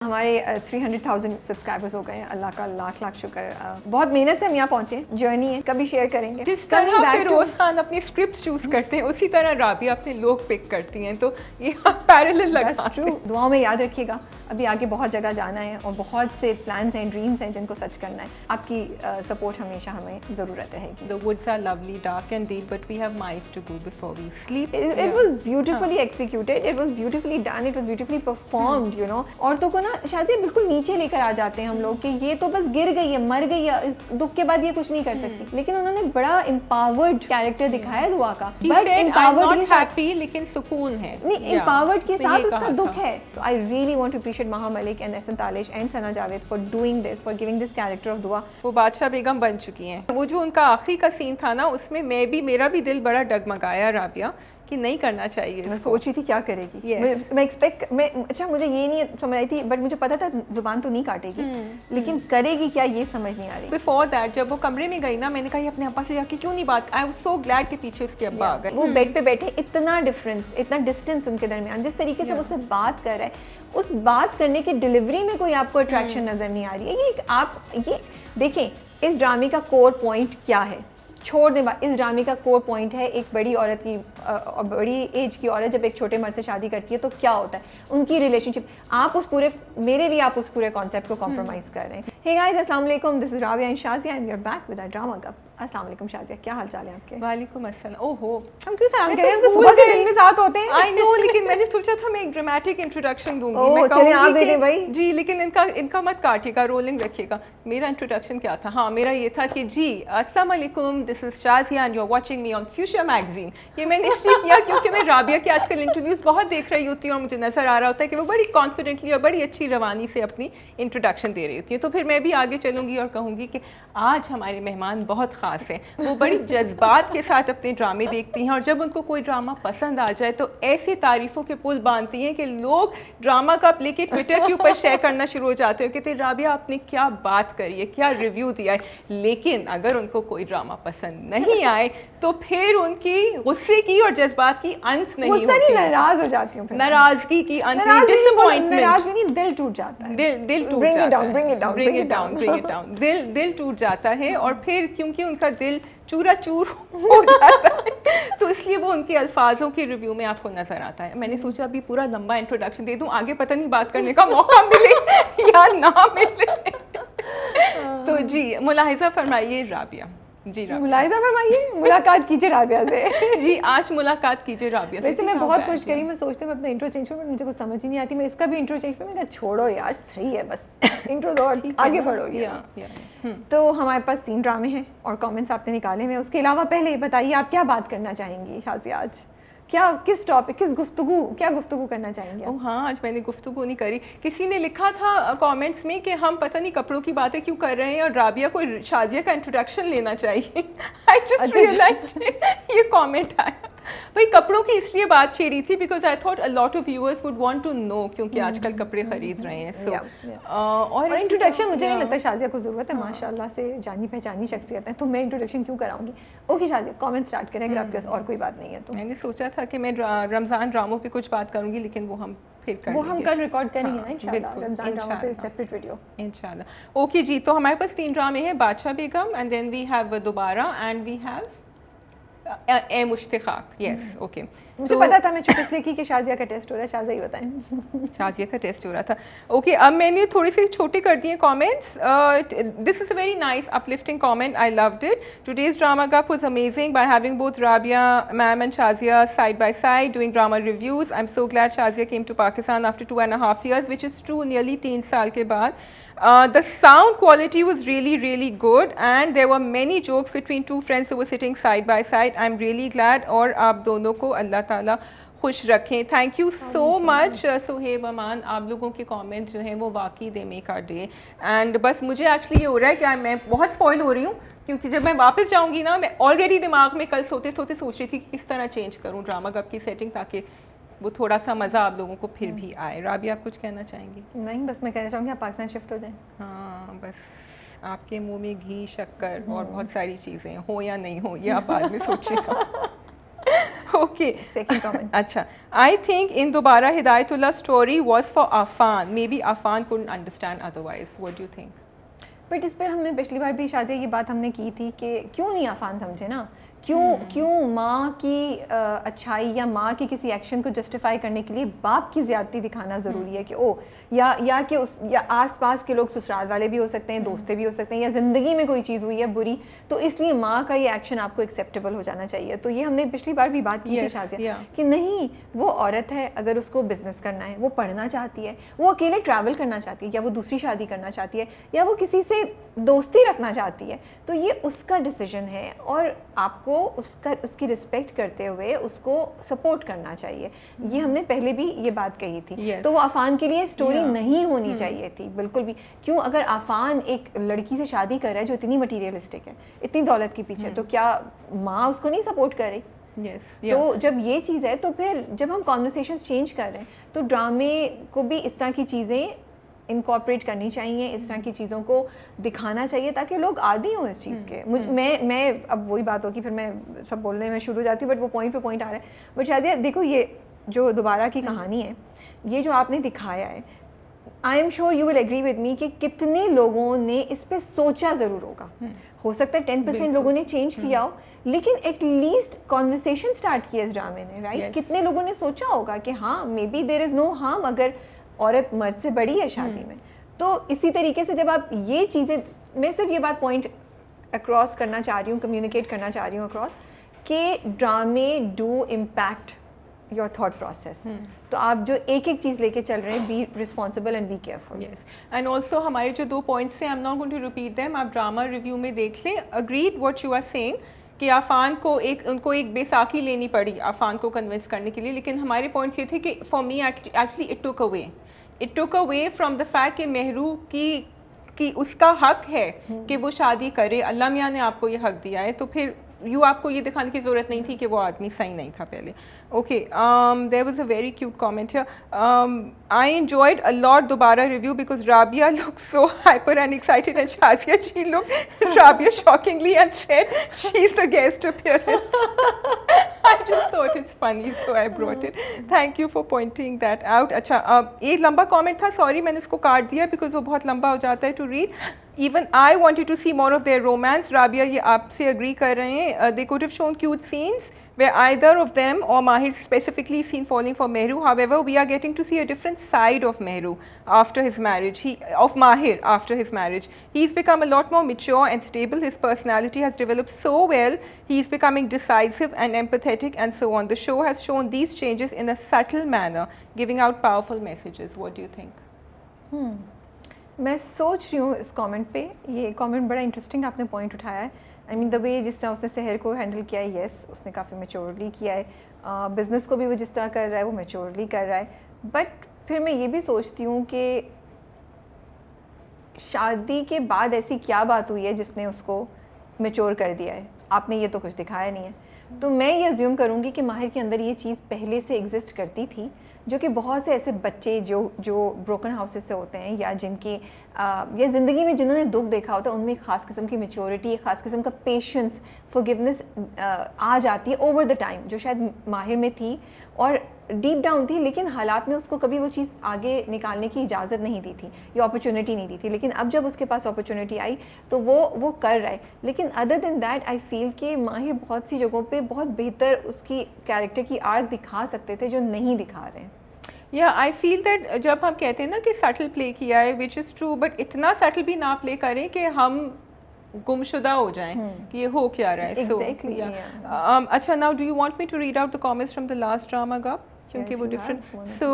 हमारे 300,000 सब्सक्राइबर्स हो गए हैं, अल्लाह का लाख लाख शुक्र। बहुत मेहनत से हम यहाँ पहुँचे, जर्नी है, कभी शेयर करेंगे। जिस तरह फिरोज खान अपनी स्क्रिप्ट चूज करते हैं उसी तरह राबिया अपने लोग पिक करती हैं, तो ये पैरेलल लगाते हैं। दुआओं में याद रखिएगा, अभी आगे बहुत जगह जाना है और बहुत से प्लान्स हैं, ड्रीम्स हैं जिनको सच करना है। आपकी सपोर्ट हमेशा हमें ज़रूरत रहेगी। The woods are lovely, dark and deep, but we have miles to go before we sleep. It was beautifully executed, it was beautifully done, it was beautifully performed, you know। औरतों को ना शायद बिल्कुल नीचे लेकर आ जाते हैं हम लोग कि ये तो बस गिर गई है, मर गई है, इस दुख के बाद ये कुछ नहीं कर सकती, लेकिन उन्होंने बड़ा एम्पावर्ड कैरेक्टर दिखाया दुआ का। बट एम्पावर्ड हैप्पी, लेकिन सुकून है नहीं, एम्पावर्ड के साथ उसका दुख है। तो I really want to appreciate Maha Malik and Ehsan Talish and Sana Javed for doing this, for giving this character of Dua. वो बादशाह बेगम बन चुकी हैं। वो जो उनका आखिरी का सीन था ना, उसमें मेरा भी दिल बड़ा डगमगाया राबिया कि नहीं करना चाहिए। मैं सोच रही थी क्या करेगी। मैं अच्छा मुझे ये नहीं समझ आई थी, बट मुझे पता था जुबान तो नहीं काटेगी, लेकिन करेगी क्या ये समझ नहीं आ रही। बिफोर दैट जब वो कमरे में गई ना, मैंने कहा अपने अब्बा से जाके क्यों नहीं बात। आई वाज सो ग्लैड कि पीछे उसके अब्बा आ गए। वो बेड पे बैठे, इतना डिफरेंस, इतना डिस्टेंस उनके दरमियान, जिस तरीके से उससे बात कर रहा है, उस बात करने की डिलीवरी में कोई आपको अट्रैक्शन नजर नहीं आ रही है। ये आप ये देखें, इस ड्रामे का कोर पॉइंट क्या है, छोड़ दें बात। इस ड्रामे का कोर पॉइंट है एक बड़ी औरत की, बड़ी एज की औरत जब एक छोटे मर्द से शादी करती है तो क्या होता है उनकी रिलेशनशिप। आप उस पूरे, मेरे लिए आप उस पूरे कॉन्सेप्ट को कॉम्प्रोमाइज़ कर रहे हैं। हे गाइस, अस्सलाम वालेकुम, this is Rabia and Shazia and we are back with our drama cup. अस्सलाम वालेकुम शाज़िया, क्या हाल चाल है आपके? वालेकुम अस्सलाम। ओहो, हम क्यों सलाम कह रहे हैं? हम तो सुबह से दिन में साथ होते हैं। आई नो, लेकिन मैंने सोचा था मैं एक ड्रामेटिक इंट्रोडक्शन दूंगी। मैं कहूंगी आप दे दें भाई। जी, लेकिन इनका मत काटिएगा, रोलिंग रखिएगा। मेरा इंट्रोडक्शन क्या था? हाँ, मेरा ये था कि जी अस्सलाम वालेकुम, this is Shazia and you are watching me on Future Magazine. ये मैंने इसलिए किया क्योंकि मैं राबिया के आजकल इंटरव्यूज़ बहुत देख रही होती हूँ और मुझे नज़र आ रहा होता है कि वो बड़ी कॉन्फिडेंटली और बड़ी अच्छी रवानी से अपनी इंट्रोडक्शन दे रही होती है। तो फिर मैं भी आगे चलूँगी और कहूँगी कि आज हमारे मेहमान बहुत ख़ास हैं। वो बड़ी जज्बात के साथ अपने ड्रामे देखती हैं और जब उनको कोई ड्रामा पसंद आ जाए तो ऐसी तारीफ़ों के पुल बांधती हैं कि लोग ड्रामा का लेके ट्विटर के ऊपर शेयर करना शुरू हो जाते हो कि राबिया आपने क्या बात करी है, क्या रिव्यू दिया है। लेकिन अगर उनको कोई ड्रामा पसंद नहीं आए तो फिर उनकी गुस्से की और जज्बात की अंत नहीं होती, नाराज हो जाती हूँ, नाराजगी की अंत नहीं, डिसअपॉइंटमेंट, नाराजगी नहीं, दिल टूट जाता है, दिल टूट जाता है, bring it down, दिल टूट जाता है। और फिर क्योंकि उनका दिल चूरा चूर हो जाता है तो इसलिए वो उनके अल्फाजों की रिव्यू में आपको नजर आता है। मैंने सोचा अभी पूरा लंबा इंट्रोडक्शन दे दूं, आगे पता नहीं बात करने का मौका मिले या ना मिले। तो जी मुलाहिजा फरमाइए राबिया। जी मुलाहिजा फरमाइए, मुलाकात कीजिए राबिया से। जी आज मुलाकात कीजिए राबिया से। वैसे मैं बहुत कोशिश करी, मैं सोचती हूँ अपना इंट्रो चेंज करूँ, मुझे कुछ समझ ही नहीं आती। मैं इसका भी इंट्रो चेंज करूँ, मैं छोड़ो यार, सही है बस इंट्रो दो और आगे बढ़ोगी। तो हमारे पास 3 ड्रामे हैं और कमेंट्स आपने निकाले हुए। उसके अलावा पहले बताइए आप क्या बात करना चाहेंगी शाज़िया आज? क्या, किस टॉपिक, क्या गुफ्तगू करना चाहेंगे? ओह हाँ, आज मैंने गुफ्तगू नहीं करी। किसी ने लिखा था कमेंट्स में कि हम पता नहीं कपड़ों की बातें क्यों कर रहे हैं और राबिया को शाज़िया का इंट्रोडक्शन लेना चाहिए। आई जस्ट रियलाइज्ड ये कमेंट आया। भाई कपड़ों की इसलिए बात छेड़ी थी because I thought a lot of viewers would want to know, क्योंकि आजकल कपड़े खरीद रहे हैं। सो और इंट्रोडक्शन मुझे नहीं लगता शाज़िया को ज़रूरत है, माशाल्लाह से जानी पहचानी शख्सियत है, तो मैं इंट्रोडक्शन क्यों कराऊंगी। ओके शाज़िया, कमेंट स्टार्ट करें अगर आपके पास और कोई बात नहीं है तो। मैंने सोचा था कि मैं रमज़ान ड्रामों पे कुछ बात करूंगी, लेकिन वो हम फिर करेंगे, वो हम कल रिकॉर्ड करेंगे ना इंशाल्लाह, रमज़ान ड्रामा पे सेपरेट वीडियो इंशाल्लाह। ओके जी, तो हमारे पास 3 ड्रामे हैं, Badshah Begum and then we have Dobara and we have a Mushtiqaq. Yes, okay. मुझे पता था, मैं छुट्टी इसलिए की कि शाज़िया का टेस्ट हो रहा है। शाज़िया ही बताएं। शाज़िया का टेस्ट हो रहा था। ओके, अब मैंने थोड़ी सी छोटे कर दिए comments. This is a very nice uplifting comment, I loved it. Today's drama cup was amazing by having both Rabia ma'am and Shazia side by side doing drama reviews. I am so glad Shazia came to Pakistan after 2.5 years, which is true, nearly 3 साल के बाद। The sound quality was really good and there were many jokes between 2 friends who were sitting side by side. I'm really glad और आप दोनों को अल्लाह ताला खुश रखें। Thank you so much Suhaib Aman. आप लोगों के कमेंट जो हैं वो वाकई they make our day. And बस मुझे एक्चुअली ये हो रहा है कि मैं बहुत स्पॉइल हो रही हूँ, क्योंकि जब मैं वापस जाऊँगी ना, मैं ऑलरेडी दिमाग में कल सोते सोते सोच रही थी कि किस तरह चेंज करूँ ड्रामा कप की सेटिंग ताकि वो थोड़ा सा मज़ा आप लोगों को फिर भी आए। राबिया आप कुछ कहना चाहेंगी? नहीं, बस मैं कहना चाहूँगी आप पाकिस्तान शिफ्ट हो जाएं। हाँ, बस आपके मुंह में घी, शक्कर और बहुत सारी चीज़ें हो या नहीं हो, ये आप बाद में सोचिएगा। Okay. Second comment. अच्छा, I think in Dobara Hidayatullah story was for Afan. Maybe Afan couldn't understand otherwise. What do you think? But इस पे हमने पिछली बार भी शादी की बात हमने की थी कि क्यों नहीं आफान समझे ना, क्यों माँ की अच्छाई या माँ के किसी एक्शन को जस्टिफाई करने के लिए बाप की ज़्यादती दिखाना ज़रूरी है कि ओ या कि उस या आसपास के लोग ससुराल वाले भी हो सकते हैं, दोस्तें भी हो सकते हैं, या ज़िंदगी में कोई चीज़ हुई है बुरी तो इसलिए माँ का ये एक्शन आपको एक्सेप्टेबल हो जाना चाहिए। तो ये हमने पिछली बार भी बात की थी शादिया कि नहीं, वो औरत है, अगर उसको बिजनेस करना है, वो पढ़ना चाहती है, वो अकेले ट्रैवल करना चाहती है, या वो दूसरी शादी करना चाहती है, या वो किसी से दोस्ती रखना चाहती है, तो ये उसका डिसीजन है और आपको उसकी रिस्पेक्ट करते हुए उसको सपोर्ट करना चाहिए। ये हमने पहले भी ये बात कही थी। तो वो आफान के लिए स्टोरी नहीं होनी चाहिए थी बिल्कुल भी। क्यों, अगर आफान एक लड़की से शादी कर रहा है जो इतनी मटीरियलिस्टिक है, इतनी दौलत के पीछे, तो क्या माँ उसको नहीं सपोर्ट करे? तो जब ये चीज़ है तो फिर जब हम कॉन्वर्सेशंस चेंज कर रहे हैं तो ड्रामे को भी इस तरह की चीज़ें इनकॉर्पोरेट करनी चाहिए, इस तरह की चीज़ों को दिखाना चाहिए ताकि लोग आदी हों इस चीज़ के। मैं अब वही बात होगी, फिर मैं सब बोलने में शुरू हो जाती हूँ, बट वो पॉइंट पे पॉइंट आ रहा है। बट शायद देखो, ये जो दोबारा की कहानी है, ये जो आपने दिखाया है, I am sure you will agree with me कि कितने लोगों ने इस पर सोचा ज़रूर होगा। हो सकता है 10% लोगों ने चेंज किया हो, लेकिन एटलीस्ट कॉन्वर्सेशन स्टार्ट किया इस ड्रामे ने, राइट? कितने लोगों ने सोचा होगा कि हाँ, maybe there is no harm अगर औरत मर्द से बड़ी है शादी में। तो इसी तरीके से जब आप ये चीज़ें, मैं सिर्फ ये बात पॉइंट अक्रॉस करना चाह रही हूँ, कम्युनिकेट करना चाह रही हूँ अक्रॉस, कि ड्रामे do impact your thought process. तो आप जो एक एक चीज़ लेके चल रहे हैं, be responsible and be careful. Yes, and also हमारे जो 2 पॉइंट्स हैं, I am not going to repeat them, आप ड्रामा रिव्यू में देख लें। Agreed what you are saying कि आफान को उनको एक बेसाखी लेनी पड़ी आफान को कन्विंस करने के लिए, लेकिन हमारे पॉइंट्स ये थे कि for me actually it took away from the fact कि मेहरू की उसका हक है कि वो शादी करे, अल्लाह मियाँ ने आपको ये हक दिया है, तो फिर आपको ये दिखाने की ज़रूरत नहीं थी कि वो आदमी सही नहीं था पहले। Okay, there was a very cute comment here, I enjoyed a lot Dobara review because Rabia look so hyper and excited and Shazia she look Rabia shockingly and said she's the guest appearance. I just thought it's funny, so I brought it. Thank you for pointing that out. अच्छा, एक लंबा comment था, sorry मैंने इसको काट दिया because वो बहुत लंबा हो जाता है to read. Even I wanted to see more of their romance. Rabia, ये आपसे agree कर रहे हैं. They could have shown cute scenes where either of them or Mahir specifically seen falling for Mehru. However, we are getting to see a different side of Mehru after his marriage. Of Mahir after his marriage. He's become a lot more mature and stable. His personality has developed so well. He's becoming decisive and empathetic and so on. The show has shown these changes in a subtle manner, giving out powerful messages. What do you think? मैं सोच रही हूँ इस comment पे, ये comment बड़ा interesting आपने point उठाया है। आई मीन द वे जिस तरह उसने शहर को हैंडल किया है, येस उसने काफ़ी मैच्योरली किया है, बिज़नेस को भी वो जिस तरह कर रहा है वो मैच्योरली कर रहा है। बट फिर मैं ये भी सोचती हूँ कि शादी के बाद ऐसी क्या बात हुई है जिसने उसको मैच्योर कर दिया है? आपने ये तो कुछ दिखाया नहीं है। तो मैं ये अज्यूम करूँगी कि माहिर के अंदर ये चीज़ पहले से एग्जिस्ट करती थी, जो कि बहुत से ऐसे बच्चे जो ब्रोकन हाउसेस से होते हैं या जिनकी या ज़िंदगी में जिन्होंने दुख देखा होता है, उनमें एक ख़ास किस्म की मैच्योरिटी, एक ख़ास किस्म का पेशेंस, फॉरगिवनेस आ जाती है ओवर द टाइम, जो शायद माहिर में थी और डीप डाउन थी, लेकिन हालात ने उसको कभी वो चीज़ आगे निकालने की इजाज़त नहीं दी थी या अपॉर्चुनिटी नहीं दी थी। लेकिन अब जब उसके पास अपॉर्चुनिटी आई तो वो कर रहा है। लेकिन other than that I feel कि माहिर बहुत सी जगहों पे बहुत बेहतर उसकी कैरेक्टर की आर्क दिखा सकते थे जो नहीं दिखा रहे हैं। या आई फील दैट जब हम कहते हैं ना कि सटल प्ले किया है, विच इज़ ट्रू, बट इतना सटल भी ना प्ले करें कि हम गुमशुदा हो जाएं कि ये हो क्या रहा है। Exactly, अच्छा, now do you want me to read out the comments from the last drama cup, क्योंकि वो different. So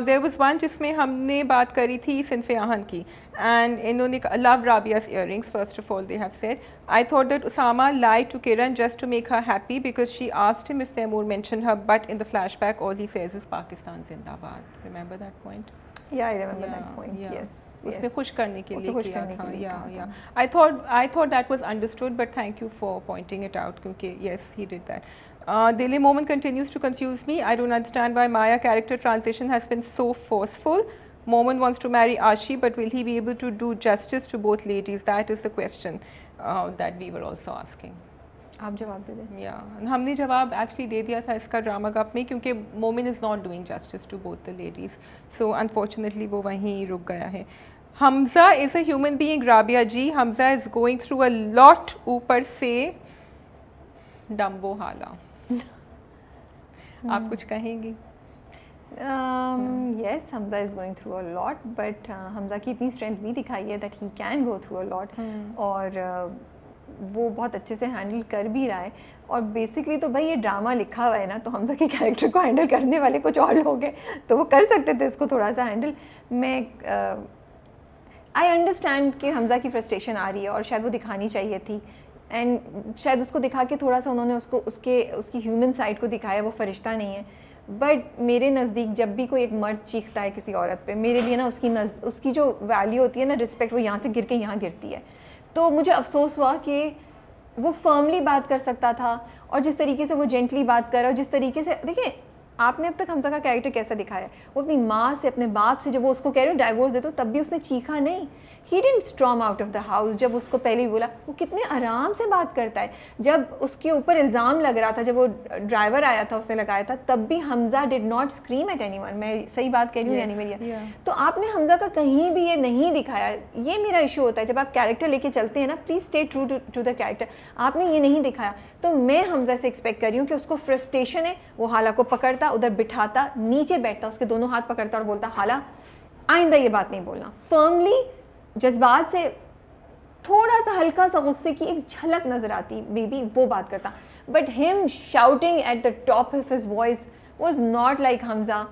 there was one जिसमें हमने बात करी थी सिनफ़े आहन की, एंड इन्होंने love राबिया's earrings first of all they have said. I thought that Usama lied to Kiran just to make her happy because she asked him if Taimur mentioned her, but in the flashback all he says is Pakistan Zindabad. Remember that point? Yeah, I remember that point. Yes. उसने खुश करने के लिए किया था। या I thought that was understood, but thank you for pointing it out, क्योंकि yes he did that. Dili Momin continues to confuse me. I don't understand why Maya character transition has been so forceful. Momin wants to marry Ashi, but will he be able to do justice to both ladies? That is the question that we were also asking. आप जवाब दे दें। या हमने जवाब actually they दिया था इसका drama cup में, क्योंकि Momin is not doing justice to both the ladies, so unfortunately वो वहीं रुक गया है। Hamza is a human being Rabia ji, Hamza is going through a lot, ऊपर से डम्बो हाला। आप कुछ कहेंगी? Yes, Hamza is going through a lot, but Hamza की इतनी strength भी दिखाई है that he can go through a lot, और वो बहुत अच्छे से हैंडल कर भी रहा है। और बेसिकली तो भाई ये ड्रामा लिखा हुआ है ना, तो हमजा के कैरेक्टर को हैंडल करने वाले कुछ और लोग हैं, तो वो कर सकते थे इसको थोड़ा सा हैंडल। मैं आई अंडरस्टैंड कि हमजा की फ्रस्ट्रेशन आ रही है और शायद वो दिखानी चाहिए थी, एंड शायद उसको दिखा के थोड़ा सा उन्होंने उसको उसकी ह्यूमन साइड को दिखाया, वो फरिश्ता नहीं है। बट मेरे नज़दीक जब भी कोई एक मर्द चीखता है किसी औरत पे, मेरे लिए ना उसकी जो वैल्यू होती है ना, रिस्पेक्ट, वो यहाँ से गिर के यहाँ गिरती है। तो मुझे अफसोस हुआ कि वो फर्मली बात कर सकता था, और जिस तरीके से वो जेंटली बात कर रहा है, और जिस तरीके से, देखिए आपने अब तक हमजा का कैरेक्टर कैसा दिखाया है, वो अपनी माँ से, अपने बाप से, जब वो उसको कह रहे हो डाइवोर्स दे दो, तब भी उसने चीखा नहीं। He didn't storm out of the house. जब उसको पहले भी बोला, वो कितने आराम से बात करता है। जब उसके ऊपर इल्ज़ाम लग रहा था, जब वो ड्राइवर आया था उसने लगाया था, तब भी Hamza did not scream at anyone. मैं सही बात कह रही हूँ यानी मेरी? तो आपने हमजा का कहीं भी ये नहीं दिखाया। ये मेरा इशू होता है, जब आप कैरेक्टर लेके चलते हैं ना, please stay true to the character. आपने ये नहीं दिखाया, तो मैं हमजा से एक्सपेक्ट कर रही हूँ कि उसको फ्रस्ट्रेशन है, वो हाला को पकड़ता, उधर बिठाता, नीचे बैठता, उसके दोनों हाथ पकड़ता और बोलता, हाला आइंदा ये बात नहीं बोलना। फर्मली, जज्बात से थोड़ा सा हल्का सा गुस्से की एक झलक नजर आती, बेबी वो बात करता। But him shouting at the top of his voice was not like Hamza.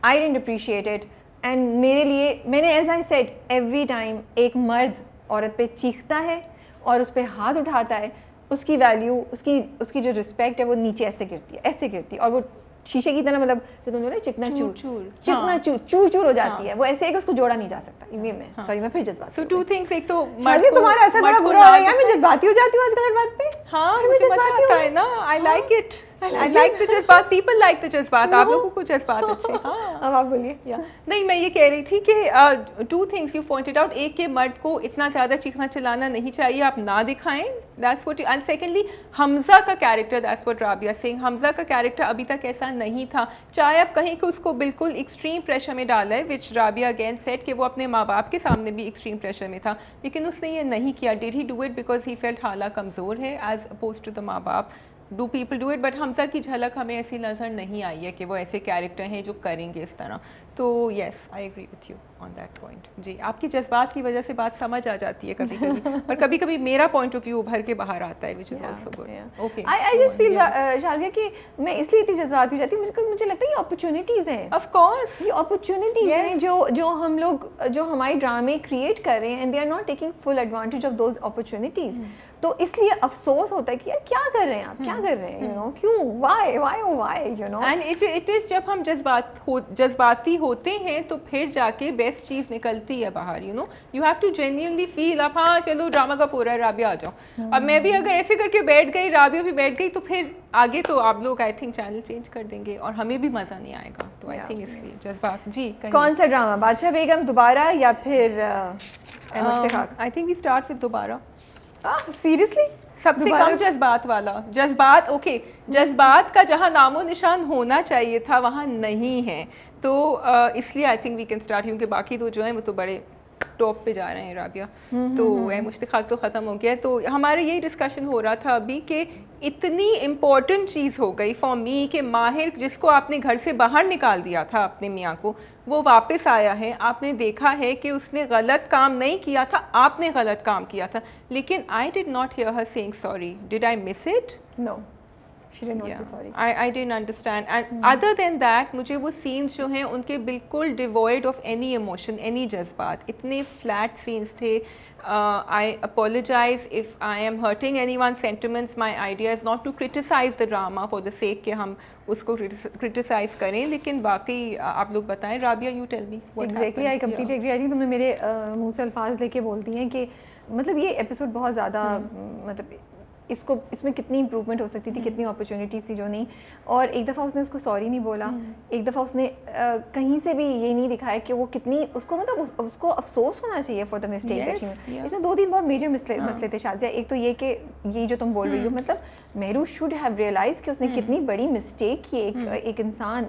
I didn't appreciate it. And मेरे लिए, मैंने as I said every time, एक मर्द औरत पे चीखता है और उस पर हाथ उठाता है, उसकी वैल्यू, उसकी जो रिस्पेक्ट है वो नीचे ऐसे गिरती है, ऐसे गिरती है, और वो शीशे की तरह, मतलब जो तुमने बोला चिकना चूर हो जाती है। वो ऐसे है कि उसको जोड़ा नहीं जा सकता। ये मैं सॉरी, मैं फिर जज्बात। सो टू थिंग्स, एक तो तुम्हारा असर बड़ा बुरा हो रहा है यार, मैं जज्बाती हो जाती हूँ आजकल हर बात पे। हाँ, मुझे मजा आता है ना, I like it, I like the जज्बात, पीपल लाइक द जज्बात। आप लोगों को जज्बात अच्छे। हाँ, अब आप बोलिए। नहीं, मैं ये कह रही थी कि two things you pointed out. एक के मर्द को इतना ज़्यादा चीखना चिल्लाना नहीं चाहिए, आप ना दिखाएं, that's what. And secondly, Hamza का कैरेक्टर, दैट्स व्हाट राबिया सिंह, हमजा का कैरेक्टर अभी तक ऐसा नहीं था। चाहे आप कहीं कि उसको बिल्कुल एक्सट्रीम प्रेशर में डाला है, विच राबिया अगेन सेड कि वो अपने माँ बाप के सामने भी एक्सट्रीम प्रेशर में था, लेकिन उसने ये नहीं किया। Did he do it because he felt हाला कमज़ोर है एज अपोज टू द माँ बाप? Do people do it? But Hamza की झलक हमें ऐसी नज़र नहीं आई है कि वो ऐसे कैरेक्टर हैं जो करेंगे इस तरह। तो yes, I agree with you on that point. जी, आपकी जज्बात की वजह से बात समझ आ जाती है कभी कभी, और कभी कभी मेरा पॉइंट ऑफ व्यू उभर के बाहर आता है, which is also good. Okay, I just feel Shadia कि मैं इसलिए इतनी जज्बाती हो जाती हूँ, मुझे लगता है ये अपॉर्चुनिटीज़ हैं। ऑफ कोर्स, ये अपॉर्चुनिटीज़ हैं जो हम लोग, जो हमारे ड्रामे क्रिएट कर रहे हैं, and they are not taking full advantage of those opportunities. तो इसलिए अफसोस होता है कि यार क्या कर रहे हैं आप, क्या कर रहे हैं, यू नो, क्यों, why, you know. And it is जब हम जज्बाती होते हैं तो फिर जाके बेस्ट चीज़ निकलती है बाहर, you know. You have to genuinely feel, अब हाँ चलो ड्रामा का पूरा है, राबिया आ जाओ। अब मैं भी अगर ऐसे करके बैठ गई, राबिया भी बैठ गई, तो फिर आगे तो आप लोग आई थिंक चैनल चेंज कर देंगे और हमें भी मज़ा नहीं आएगा। तो आई थिंक इसलिए जज्बात। जी, कौन सा ड्रामा, बादशाह बेगम दोबारा या फिर I think we start with दोबारा। सीरियसली सबसे कम जज्बात वाला। जज्बात, ओके, जज्बात का जहाँ नामो निशान होना चाहिए था वहाँ नहीं है, तो इसलिए I think we can start, क्योंकि बाकी तो जो है वो तो बड़े टॉप पे जा रहे हैं राबिया। तो मुश्ताक तो ख़त्म हो गया। तो हमारे यही डिस्कशन हो रहा था अभी कि इतनी इम्पॉर्टेंट चीज़ हो गई फॉर मी कि माहिर, जिसको आपने घर से बाहर निकाल दिया था अपने मियाँ को, वो वापस आया है। आपने देखा है कि उसने गलत काम नहीं किया था, आपने गलत काम किया था, लेकिन I did not hear her saying sorry. Did I miss it? No, she did not say sorry. I didn't understand. And other than that, मुझे वो scenes जो हैं उनके बिल्कुल devoid of any emotion, any जज्बात, इतने flat scenes थे। I apologize if I am hurting anyone's sentiments. My idea is not to criticize the drama for the sake कि हम उसको criticize करें, लेकिन बाकी आप लोग बताएं। Rabia, you tell me what happened. Exactly, I completely agree. I think तुमने मेरे मुंह से अल्फाज लेके बोल दिए हैं कि मतलब ये एपिसोड बहुत ज़्यादा मतलब इसमें कितनी इंप्रूवमेंट हो सकती थी, कितनी अपॉर्चुनिटीज थी जो नहीं। और एक दफ़ा उसने उसको सॉरी नहीं बोला, एक दफ़ा उसने कहीं से भी ये नहीं दिखाया कि वो कितनी उसको मतलब उसको अफसोस होना चाहिए for the mistake that she. इसमें 2-3 बहुत मेजर मसले थे शाजिया। एक तो ये कि ये जो तुम बोल रही हो, मतलब मेहरू शुड हैव रियलाइज कि उसने कितनी बड़ी मिस्टेक की, एक इंसान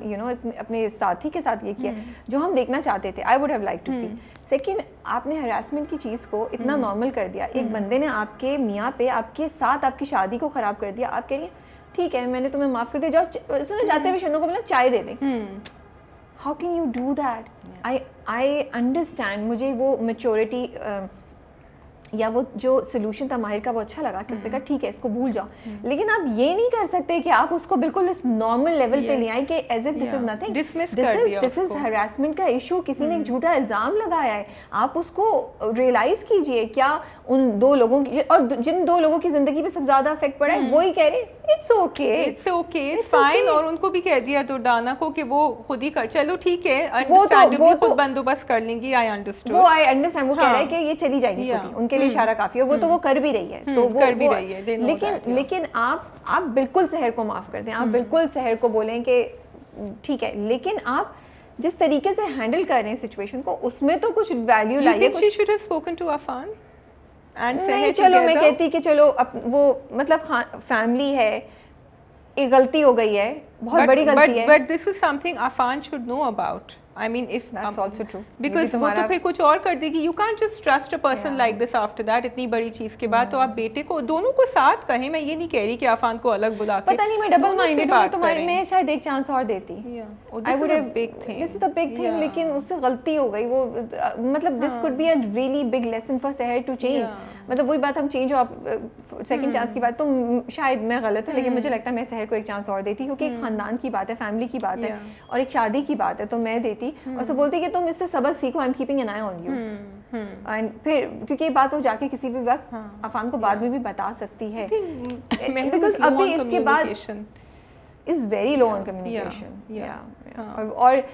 अपने साथी के साथ ये किया जो हम देखना चाहते थे। I would have like to see. Second, आपने हरासमेंट की चीज़ को इतना नॉर्मल कर दिया। एक बंदे ने आपके मियाँ पे आपके साथ आपकी शादी को ख़राब कर दिया। आप कह रही हैं ठीक है मैंने तुम्हें माफ़ कर दिया, जाओ सुनो जाते हुए शंदों को बोला चाय दे दें। How can you do that? I understand. मुझे वो मैच्योरिटी या वो जो सोल्यूशन था माहिर का वो अच्छा लगा कि उसने कहा ठीक है इसको भूल जाओ, लेकिन आप ये नहीं कर सकते कि आप उसको बिल्कुल इस नॉर्मल लेवल पे ले आए कि as if this is nothing. This is harassment का इशू। किसी ने एक झूठा इल्जाम लगाया है, आप उसको रियलाइज कीजिए। क्या उन 2 लोगों की और जिन 2 लोगों की जिंदगी पे सबसे ज्यादा इफेक्ट पड़ा है वही कह रहे इट्स ओके इट्स फाइन। और उनको भी कह दिया दुर्दाना को कि वो खुद ही कर, चलो ठीक है अंडरस्टैंडेबली खुद बंदोबस्त कर लेंगी। आई अंडरस्टूड, वो आई अंडरस्टैंड। वो कह रहा है कि ये चली जाएगी खुद ही, उनके लिए इशारा काफी है। वो तो वो कर भी रही है, तो वो कर भी रही है। लेकिन आप बिल्कुल सहर को माफ कर दें, आप बिल्कुल सहर को बोलें कि ठीक है, लेकिन आप जिस तरीके से हैंडल कर रहे हैं सिचुएशन को उसमें तो कुछ वैल्यू लाइए। She should have spoken to Afan and नहीं, चलो मैं कहती कि चलो वो मतलब फैमिली है, एक गलती हो गई है, बहुत बड़ी गलती है। But this is something a fan should know about. I mean, if that's also true, because वो तो फिर कुछ और कर देगी। You can't just trust a person like this after that। इतनी बड़ी चीज के बाद तो आप बेटे को दोनों को साथ कहें। मैं ये नहीं कह रही कि अफान को अलग बुला के, पता नहीं मैं डबल माइंडेड हूं, तो मैं शायद एक चांस और देती। I would have big thing, this is the big thing, लेकिन उससे गलती हो गई। वो मतलब this could be a really big lesson for Seher to change। मतलब वही बात हम चेंज आप सेकंड चांस की बात, तो शायद मैं गलत हूँ लेकिन मुझे लगता है मैं सहर को एक चांस और देती, क्योंकि एक खानदान की बात है, फैमिली की बात है और एक शादी की बात है, तो मैं देती और सब बोलती कि तुम इससे सबक सीखो, I am keeping an I on you. And फिर क्योंकि ये बात वो जाके किसी भी वक्त अफान को बाद में भी बता सकती है, बिकॉज अभी इसके बाद is very low on communication. और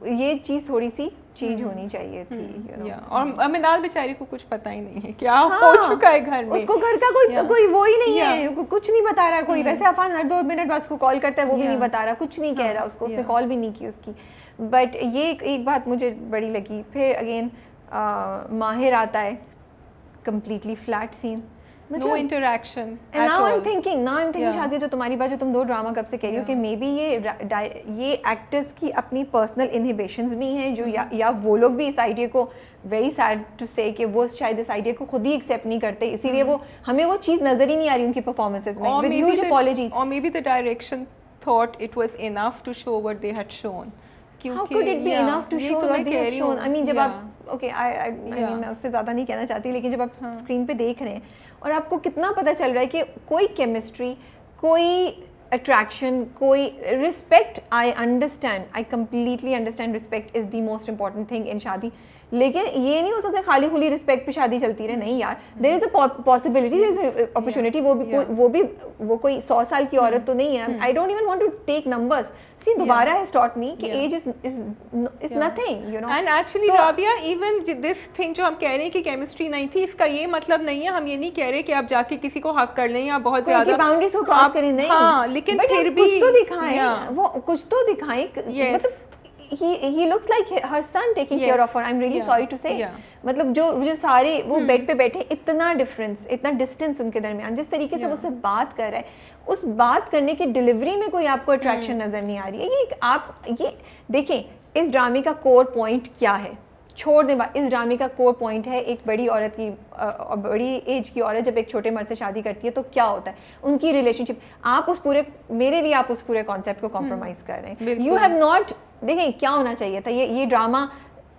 ये चीज़ थोड़ी सी चेंज होनी चाहिए थी। और मिनाल बेचारी को कुछ पता ही नहीं है क्या हो चुका है घर में। उसको घर का कोई वो ही नहीं है, कुछ नहीं बता रहा कोई। वैसे अफान हर 2 मिनट बाद उसको कॉल करता है, वो भी नहीं बता रहा, कुछ नहीं कह रहा उसको, उसने कॉल भी नहीं की उसकी। बट ये एक बात मुझे बड़ी लगी। फिर अगेन माहिर आता है, completely flat scene, no interaction and now I'm thinking शादी जो तुम्हारी बात जो तुम 2 ड्रामा कब से कह रही हो कि मे बी ये एक्टर्स की अपनी पर्सनल इनहिबिशंस भी हैं जो या वो लोग भी इस आइडिया को वेरी सैड टू से कि वो शायद इस आइडिया को खुद ही एक्सेप्ट नहीं करते, इसीलिए वो हमें वो चीज़ नजर ही नहीं आ रही उनकी परफॉर्मेंसेस में। With huge apologies. or maybe the direction thought it was enough to show what they had shown। How could it be enough to show what they have shown? I mean जब आप I mean मैं उससे ज़्यादा नहीं कहना चाहती, लेकिन जब आप स्क्रीन पे देख रहे हैं और आपको कितना पता चल रहा है कि कोई केमिस्ट्री, कोई अट्रैक्शन, कोई respect. I understand, I completely understand respect is the most important thing in शादी, लेकिन ये नहीं हो सकता खाली खुली रिस्पेक्ट पे शादी चलती रहे। नहीं यार, there is a possibility, there is a opportunity. वो कोई 100 साल की औरत तो नहीं है। I don't even want to take numbers. See Dobara has taught me कि age is nothing, you know. And actually Rabia, even this thing जो हम कह रहे हैं कि केमिस्ट्री नहीं थी, इसका ये मतलब नहीं है, हम ये नहीं कह रहे कि आप जाके किसी को हक कर लें या बहुत ज्यादा बाउंड्रीज को क्रॉस करें, नहीं। हाँ, लेकिन फिर भी कुछ तो दिखाएं, वो कुछ तो दिखाएं। मतलब he looks like her son taking care of her। I'm really sorry to say। मतलब जो सारे वो बेड पे बैठे, इतना डिफरेंस, इतना डिस्टेंस उनके दरमियान, जिस तरीके से वो उससे बात कर रहा है, उस बात करने की डिलीवरी में कोई आपको अट्रैक्शन नजर नहीं आ रही है। ये देखें इस ड्रामे का कोर पॉइंट क्या है, छोड़ दें बात। इस ड्रामे का कोर पॉइंट है एक बड़ी औरत की, बड़ी एज की औरत जब एक छोटे मर्द से शादी करती है तो क्या होता है उनकी रिलेशनशिप। आप उस पूरे, मेरे लिए आप उस पूरे कॉन्सेप्ट को कॉम्प्रोमाइज कर रहे हैं। यू हैव नॉट, देखें क्या होना चाहिए था, ये ड्रामा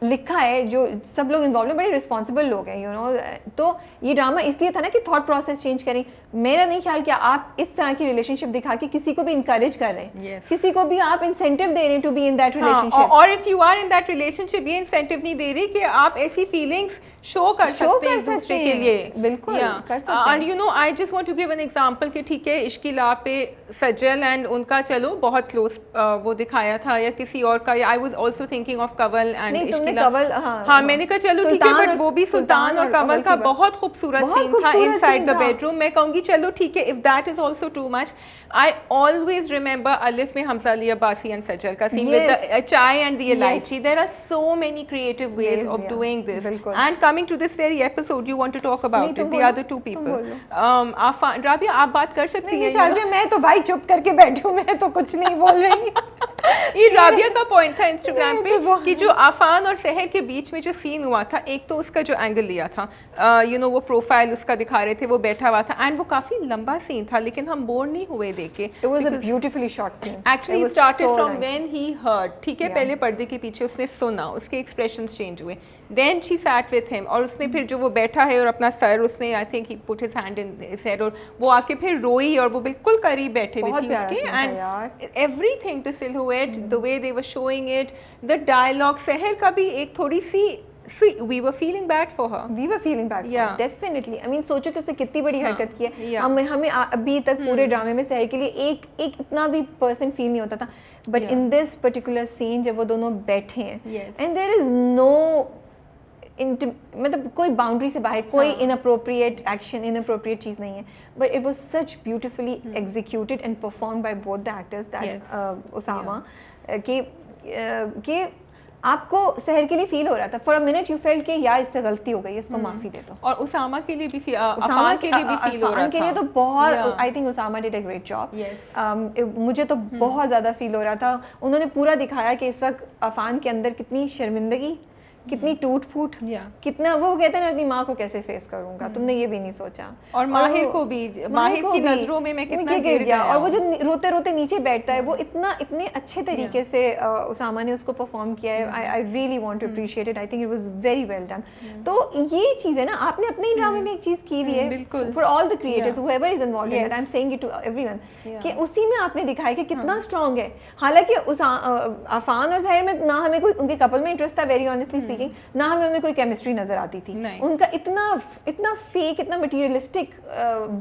लिखा है, जो सब लोग इन्वॉल्व हैं बड़े रिस्पॉन्सिबल लोग हैं, यू नो। तो ये ड्रामा इसलिए था ना कि थॉट प्रोसेस चेंज करें। मेरा नहीं ख्याल कि आप इस तरह की रिलेशनशिप दिखा के किसी को भी इंकरेज कर रहे हैं, किसी को भी आप इंसेंटिव दे रहे हैं to be in that relationship. और if you are in that relationship, ये इंसेंटिव नहीं दे रही कि आप ऐसी फीलिंग्स शो कर सकते हैं एक दूसरे के लिए, बिल्कुल कर सकते हैं। और you know I just want to give an example कि ठीक है इश्किला पे सजल एंड उनका चलो बहुत क्लोज वो दिखाया था, या किसी और का, I was also thinking of Kanwal and Ishqila. हाँ मैंने कहा चलो ठीक है, बट वो भी सुल्तान और कंवल का बहुत खूबसूरत सीन था इनसाइड द बेडरूम। मैं कहूँगी चलो ठीक है, if that is also too much. I always remember Alif में हमजा अली अब्बासी एंड सजल का scene with the chai and the elaichi. There are so many creative ways of doing this. And coming to this very episode, you want to talk about it, the other two people. Rabia आप बात कर सकती हैं? शाज़िया मैं तो भाई चुप करके बैठी हूँ, मैं तो कुछ नहीं बोल रही। ये राबिया का पॉइंट था इंस्टाग्राम पे कि जो आफान और सहर के बीच में जो सीन हुआ था, एक तो उसका जो एंगल लिया था, यू नो वो प्रोफाइल उसका दिखा रहे थे, वो बैठा हुआ था एंड वो काफी लंबा सीन था, लेकिन हम बोर नहीं हुए देख के। It was a beautifully shot scene. Actually it started from when he heard, ठीक है, पहले पर्दे के पीछे उसने सुना, उसके एक्सप्रेशंस चेंज हुए, then she sat with him, और उसने फिर जो वो बैठा है और अपना सर उसने I think he put his hand in his head, और वो आके फिर रोई और वो बिल्कुल करीब बैठे हुए थी उसके, and everything, the silhouette, the way they were showing it, the dialogue, Sahar का भी एक थोड़ी सी we were feeling bad for her. We were feeling bad for her, definitely. I mean सोचो कि उसने कितनी बड़ी हरकत की है। हमें अभी तक पूरे ड्रामे में सहर के लिए एक इतना भी पर्सन फील नहीं होता था, but in this particular scene जब वो दोनों बैठे हैं एंड देयर इज नो मतलब कोई बाउंड्री से बाहर, कोई इनअप्रोप्रिएट एक्शन, इनअप्रोप्रिएट चीज़ नहीं है, but it was such beautifully executed and perform by both the actors, that Usama, कि आपको सहर के लिए फील हो रहा था, for a minute you felt कि यार इससे गलती हो गई, इसको माफी दे दो। और उसामा के लिए भी अफान के लिए भी फील हो रहा था, के लिए तो बहुत, I think Usama did a great job. मुझे तो बहुत ज़्यादा फील हो रहा था, उन्होंने पूरा दिखाया कि इस वक्त अफान के अंदर कितनी शर्मिंदगी, कितनी टूट फूट, कितना वो कहते हैं ना अपनी माँ को कैसे फेस करूंगा, तुमने ये भी नहीं सोचा। और माहिर को भी, माहिर की नजरों में मैं कितना गिर गया, और वो जो रोते रोते नीचे बैठता है, वो इतने अच्छे तरीके से उसामा ने उसको परफॉर्म किया है। I really want to appreciate it, I think it was very well done. तो ये चीज़ है ना, आपने अपने ही ड्रामे में एक चीज़ की हुई है for all the creators whoever is involved in it, I am saying it to everyone, कि उसी में आपने दिखाया कि कितना स्ट्रांग है। हालांकि अफान और सहर में ना हमें कोई उनके कपल में इंटरेस्ट था, वेरी ऑनेस्टली स्पीकिंग, ना हमें कोई केमिस्ट्री नजर आती थी, उनका इतना फेक, इतना मटेरियलिस्टिक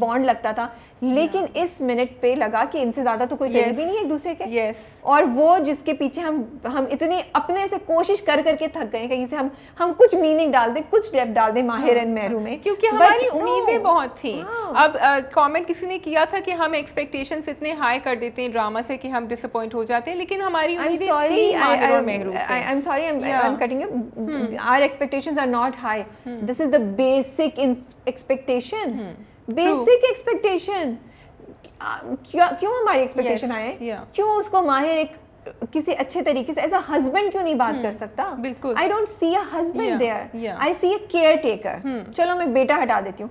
बॉन्ड लगता था, लेकिन इस मिनट पे लगा कि इनसे ज्यादा तो कोई करीब ही नहीं है एक दूसरे के। और वो जिसके पीछे हम इतने अपने से कोशिश कर करके थक गए कहीं से हम कुछ मीनिंग डाल दें, कुछ डेप्थ डाल दें माहिर एंड मेहरू में, क्योंकि हमारी उम्मीदें बहुत थी। अब कमेंट किसी ने किया था कि हम एक्सपेक्टेशंस इतने हाई कर देते हैं ड्रामा से कि हम डिसअपॉइंट हो जाते हैं, लेकिन हमारी उम्मीदें थी माहिर और मेहरू से। I am sorry, I am cutting you, our expectations are not high. This is the basic expectation. Basic expectation. क्यों हमारी एक्सपेक्टेशन आए? क्यों उसको माहिर एक किसी अच्छे तरीके से एज अ हस्बैंड क्यों नहीं बात कर सकता? बिल्कुल। I don't see a husband there. I see a caretaker. चलो मैं बेटा हटा देती हूँ।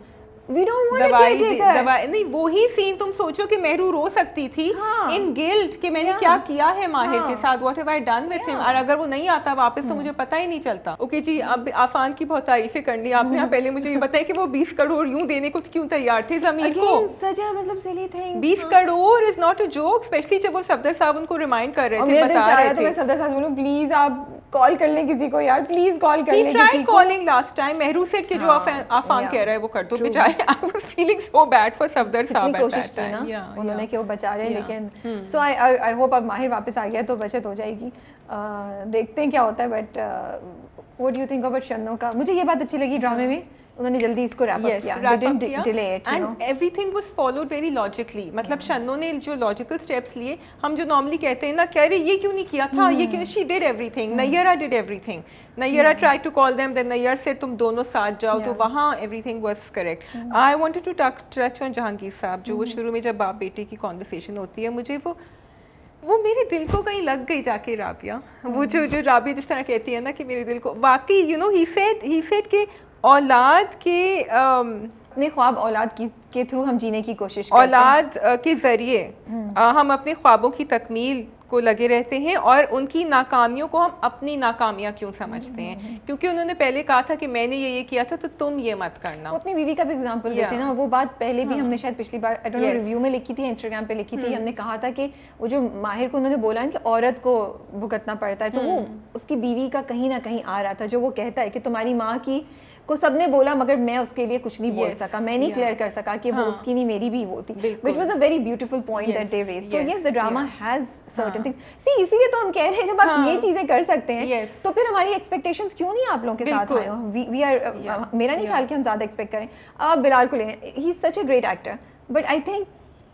We don't want a caretaker. नहीं, वो ही सीन तुम सोचो कि मेहरू रो सकती थी इन गिल्ट कि मैंने क्या किया है माहिर के साथ, what have I done with him, और अगर वो नहीं आता वापस तो मुझे पता ही नहीं चलता। ओके जी, अब आफान की बहुत तारीफें कर ली आपने। यहाँ पहले मुझे ये बताया कि वो 20 करोड़ यूं देने को क्यों तैयार थे ज़मीर को? सजा मतलब silly thing. 20 crore is not a joke, specially जब वो सफदर साहब उनको रिमाइंड कर रहे थे, बता रहे थे। मैं सफदर साहब बोलूं प्लीज आप कॉल कर लें किसी को यार, प्लीज कॉल कर लें किसी को। कॉलिंग लास्ट टाइम, मेहरू सेठ के जो आफान कह रहा है वो कर दो बेचारे। I was feeling so bad for Safdar साहब, कोशिश की ना उन्होंने कि वो बचा रहे हैं, लेकिन सो आई होप अब माहिर वापस आ गया तो बचत हो जाएगी। देखते हैं क्या होता है, but what do you think about शन्नो का? मुझे ये बात अच्छी लगी ड्रामे में, उन्होंने जल्दी इसको रैप अप किया, they didn't delay it, you know, and everything was followed very logically. मतलब शन्नो ने जो लॉजिकल स्टेप्स लिए, हम जो नॉर्मली कहते हैं ना कि अरे ये क्यों नहीं किया था, ये क्यों, she did everything. Nayyara did everything. Nayyara tried to call them, then Nayyar said तुम दोनों साथ जाओ, तो वहाँ everything was correct. I wanted to touch on Jahangir साहब, जो वो शुरू में जब बाप बेटे की कॉन्वर्सेशन होती है, मुझे वो मेरे दिल को कहीं लग गई जाके राबिया। वो जो राबिया जिस तरह कहती है ना कि मेरे दिल को, वाकई यू नो ही सेड कि औलाद के अपने ख्वाब औलाद के थ्रू हम जीने की कोशिश करते हैं, औलाद के ज़रिए हम अपने ख्वाबों की तकमील को लगे रहते हैं, और उनकी नाकामियों को हम अपनी नाकामियाँ क्यों समझते हैं? क्योंकि उन्होंने पहले कहा था कि मैंने ये किया था तो तुम ये मत करना। वो अपनी बीवी का भी एग्जांपल देते हैं ना, वो बात पहले भी हमने शायद पिछली बार आई डोंट नो रिव्यू में लिखी थी, इंस्टाग्राम पे लिखी थी, हमने कहा था कि वो जो माहिर को उन्होंने बोला कि औरत को भुगतना पड़ता है, तो वो उसकी बीवी का कहीं ना कहीं आ रहा था, जो वो कहता है कि तुम्हारी माँ की को सबने बोला मगर मैं उसके लिए कुछ नहीं बोल Yes, सका, मैं नहीं yeah. क्लियर कर सका कि वो हाँ. उसकी नहीं मेरी भी वो थी, बिल्कुल. which was a very beautiful point that they Yes, raised. So yes, yes, the drama yeah. has certain हाँ. things. See, इसीलिए तो हम कह रहे हैं जब आप हाँ. ये चीजें कर सकते हैं Yes. तो फिर हमारी expectations क्यों नहीं आप लोगों के साथ बिल्कुल. आए हो? We are Yeah. मेरा नहीं Yeah. ख्याल कि हम ज़्यादा एक्सपेक्ट करें. अब बिलाल को लें, he is such a great actor, but I think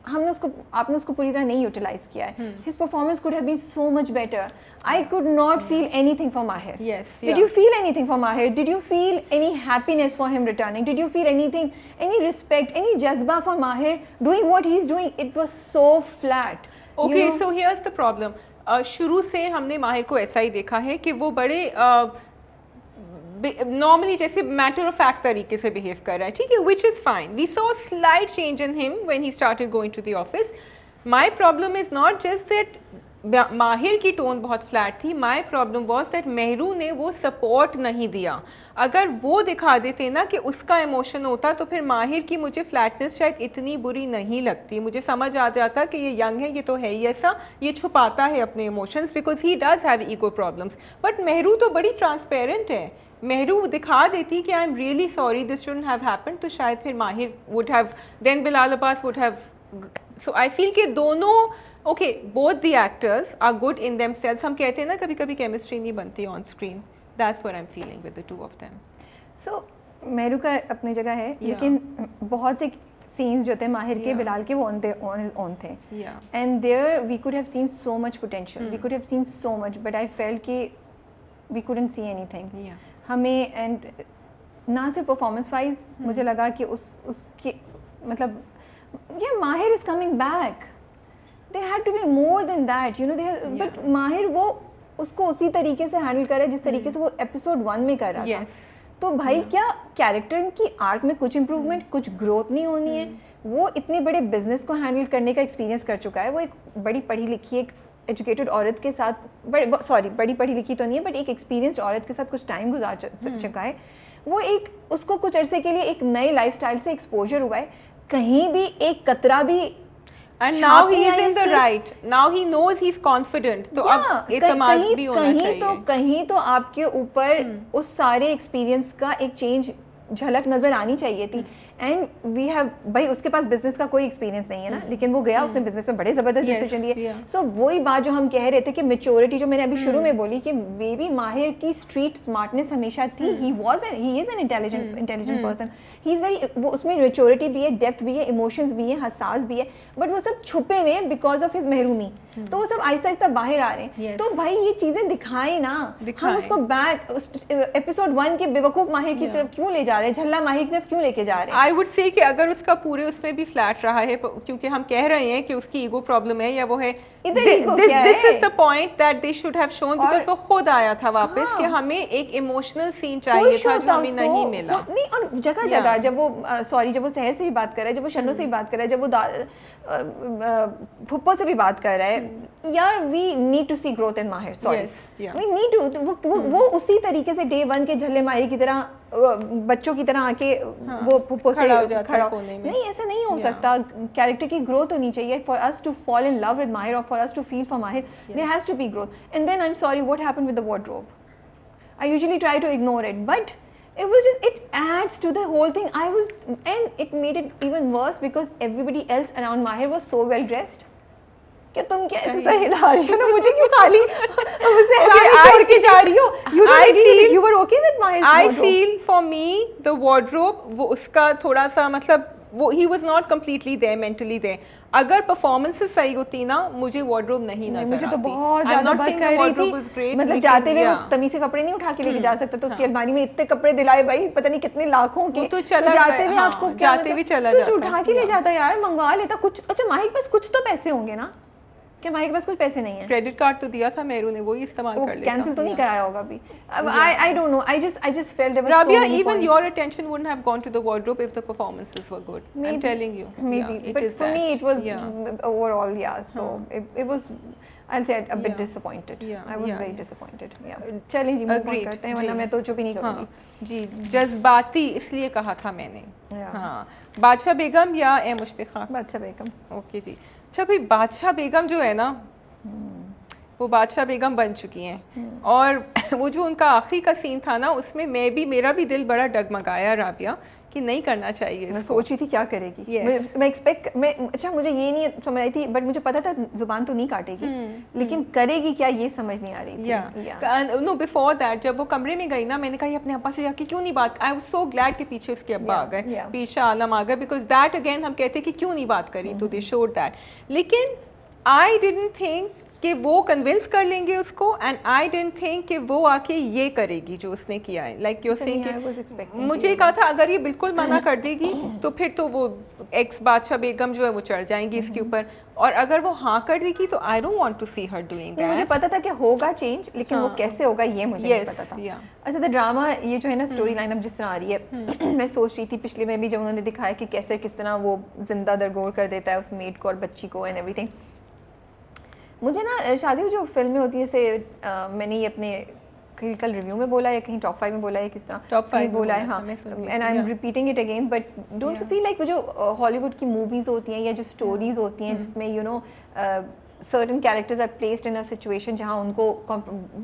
आपने उसको पूरी तरह नहीं यूटिलाइज किया है. His performance could have been so much better. I could not feel anything for Mahir. Yes, Did yeah. you feel anything for Mahir? Did you feel any happiness for him returning? Did you feel anything, any respect, any jazba for Mahir doing what he's doing? It was so flat. Okay, so here's the problem. शुरू से हमने माहिर को ऐसा ही देखा है कि वो बड़े नॉर्मली जैसे मैटर ऑफ फैक्ट तरीके से बिहेव कर रहा है, ठीक है, which is fine. We saw slight change in him when he started going to the office. My problem is not just that Mahir की टोन बहुत फ्लैट थी. My problem was that Mehru ने वो सपोर्ट नहीं दिया. अगर वो दिखा देते ना कि उसका इमोशन होता तो फिर माहिर की मुझे फ्लैटनेस शायद इतनी बुरी नहीं लगती. मुझे समझ आ जाता कि ये यंग है, ये तो है ही ऐसा, ये छुपाता है अपने emotions because he does have ego problems. But Mehru तो बड़ी ट्रांसपेरेंट है. मेहरू दिखा देती कि I am really sorry, this shouldn't have happened, तो शायद फिर Mahir would have, then Bilal Abbas would have. So I feel कि दोनों okay, both the actors are good in themselves. हम कहते हैं ना कभी कभी केमिस्ट्री नहीं बनती on screen. That's what I am feeling with the two of them. So Mehru का अपनी जगह है, लेकिन बहुत से सीन्स जो थे माहिर के, बिलाल के, वो ऑन थे. And there we could have seen so much potential, we could have seen so much, but I felt कि वी कुडंट सी एनीथिंग. हमें एंड ना सिर्फ परफॉर्मेंस वाइज मुझे लगा कि उसके मतलब ये माहिर is coming back. They had to be more than that, you know. But माहिर वो उसको उसी तरीके से हैंडल करे जिस तरीके से वो एपिसोड 1 में कर रहा था. तो भाई क्या कैरेक्टर की आर्क में कुछ इम्प्रूवमेंट, कुछ ग्रोथ नहीं होनी है? वो इतने बड़े बिजनेस को हैंडल करने का एक्सपीरियंस कर चुका है. वो एक बड़ी पढ़ी लिखी, एक एजुकेटेड औरत के साथ, बड़ी पढ़ी लिखी तो नहीं है, बट एक एक्सपीरियंस्ड औरत के साथ कुछ टाइम गुजार चुका है. वो एक उसको कुछ अरसे के लिए एक नए लाइफस्टाइल से एक्सपोजर हुआ है. कहीं भी एक कतरा भी, and now he is in the right, now he knows he's confident, तो अब एतमाद भी होना चाहिए. कहीं तो आपके ऊपर उस सारे एक्सपीरियंस का एक चेंज झलक नजर आनी चाहिए थी. एंड वी हैव, भाई उसके पास बिजनेस का कोई एक्सपीरियंस नहीं है ना, लेकिन वो गया, उसने बिजनेस में बड़े जबरदस्त डिसीजन लिए. सो वही बात जो हम कह रहे थे कि मेच्योरिटी, जो मैंने अभी शुरू में बोली कि बेबी माहिर की स्ट्रीट स्मार्टनेस हमेशा थी. He is an intelligent person. He is very, वो उसमें मेच्योरिटी भी है, डेप्थ भी है, इमोशंस भी है, हसास भी है, बट वो सब छुपे हुए हैं बिकॉज ऑफ हिज महरूमी. तो वो सब आहिस्ता आहिस्ता बाहर आ रहे हैं. तो भाई ये चीजें दिखाएं ना. हम उसको बैक एपिसोड 1 के बेवकूफ माहिर की तरफ क्यों ले जा रहे हैं, झल्ला माहिर की तरफ क्यों लेके जा रहे हैं? आई वुड से कि अगर उसका पूरे उसमें भी फ्लैट रहा है, क्योंकि हम कह रहे हैं कि उसकी ईगो प्रॉब्लम है या वो है, this is the point that they should have shown, because वो खुद आया था वापस कि हमें एक इमोशनल सीन चाहिए था जो हमें नहीं मिला. नहीं, और जगह जगह जब वो जब वो सहर से भी बात कर रहा है, जब वो शन्नो से भी बात कर रहा है, जब वो फुप्पो से भी बात कर रहा है, यार we need to see growth in Mahir. Sorry, we need to. वो उसी तरीके से डे 1 के झल्ले माहिर की तरह बच्चों की तरह आके वो फुप्पो से खड़ा नहीं, ऐसा नहीं हो सकता. कैरेक्टर की ग्रोथ होनी चाहिए. For us to fall in love with Mahir और for us to feel for Mahir, there has to be growth. And then I'm sorry, what happened with the wardrobe? I usually try to ignore it, but it was just, it adds to the whole thing. And it made it even worse because everybody else around Mahir was so well dressed. क्या तुम क्या ऐसे सही हिला रही हो ना, मुझे क्यों खाली मुझसे छोड़ के जा रही हो? You were okay with Mahir's wardrobe? I feel for me the wardrobe, वो उसका थोड़ा सा मतलब वो he was not completely there, mentally there. अगर परफॉर्मेंसेस सही होती ना, मुझे वार्डरोब नहीं नजर आती. मुझे तो बहुत ज्यादा बात कर रही थी. मतलब जाते हुए तमीज से कपड़े नहीं उठा के लेके जा सकता, तो उसकी अलमारी में इतने कपड़े दिलाए भाई, पता नहीं कितने लाखों के. तो जाते हुए आपको जाते भी चला जाता, उठा के ले जाता यार, मंगवा लेता कुछ. अच्छा, माहिर के पास कुछ तो पैसे होंगे ना? क्या माहिर के पास कुछ पैसे नहीं है? क्रेडिट कार्ड तो दिया था मेहरू ने, वो ही इस्तेमाल कर लेता. कैंसिल तो नहीं कराया होगा अभी. I don't know. I just felt there was Rabia, so many even points. your attention wouldn't have gone to the wardrobe if the performances were good. Maybe, I'm telling you. Maybe. Yeah, but for me it was overall, so it was, I'll say a bit disappointed. I was very disappointed. चलिए जी, move on करते हैं, वरना मैं तो चुप ही नहीं करूँगी. जी, जज्बाती इसलिए कहा था मैंने. हाँ, बादशाह बेगम या मुश्तिक खां? बादशाह बेगम. ओके जी. अच्छा भाई, बादशाह बेगम जो है ना, वो बादशाह बेगम बन चुकी हैं। और वो जो उनका आखिरी का सीन था ना, उसमें मेरा भी दिल बड़ा डगमगाया राबिया कि नहीं करना चाहिए। मैं सोच रही थी क्या करेगी। yes. मैं अच्छा मुझे ये नहीं समझ आई थी, बट मुझे पता था जुबान तो नहीं काटेगी, लेकिन करेगी क्या ये समझ नहीं आ रही थी। नो बिफोर दैट जब वो कमरे में गई ना, मैंने कहा अपने अब्बा से जाके क्यों नहीं बात, आई वाज सो ग्लैड कि पीछे उसके अब्बा आ गए, पीछे आलम आ गए, बिकॉज दैट अगेन हम कहते कि क्यों नहीं बात करी, तो दे शोड दैट। लेकिन आई डिडंट थिंक कि वो कन्विंस कर लेंगे उसको, एंड आई डिडंट थिंक कि वो आके ये करेगी जो उसने किया है। लाइक यू सेइंग कि मुझे कहा था अगर ये बिल्कुल मना कर देगी तो फिर तो वो एक्स बादशाह बेगम जो है वो चढ़ जाएंगी इसके ऊपर, और अगर वो हाँ कर देगी तो I don't want to see her doing that. मुझे पता था कि होगा चेंज, लेकिन वो कैसे होगा ये मुझे नहीं पता था। अच्छा, द ड्रामा ये जो है ना स्टोरी लाइन अब जिस तरह आ रही है, मैं सोच रही थी पिछले में भी जब उन्होंने दिखाया कि कैसे किस तरह वो जिंदा दरगोर कर देता है उस मेड को और बच्ची को एंड एवरीथिंग। मुझे ना शादी जो फिल्में होती है जैसे मैंने ये अपने कल रिव्यू में बोला है, कहीं टॉप 5 में बोला है, किस तरह टॉप 5 बोला है, हाँ, and I am repeating it again, but don't you feel like वो जो हॉलीवुड की मूवीज़ होती हैं या जो स्टोरीज होती हैं जिसमें you know certain characters are placed in a situation जहाँ उनको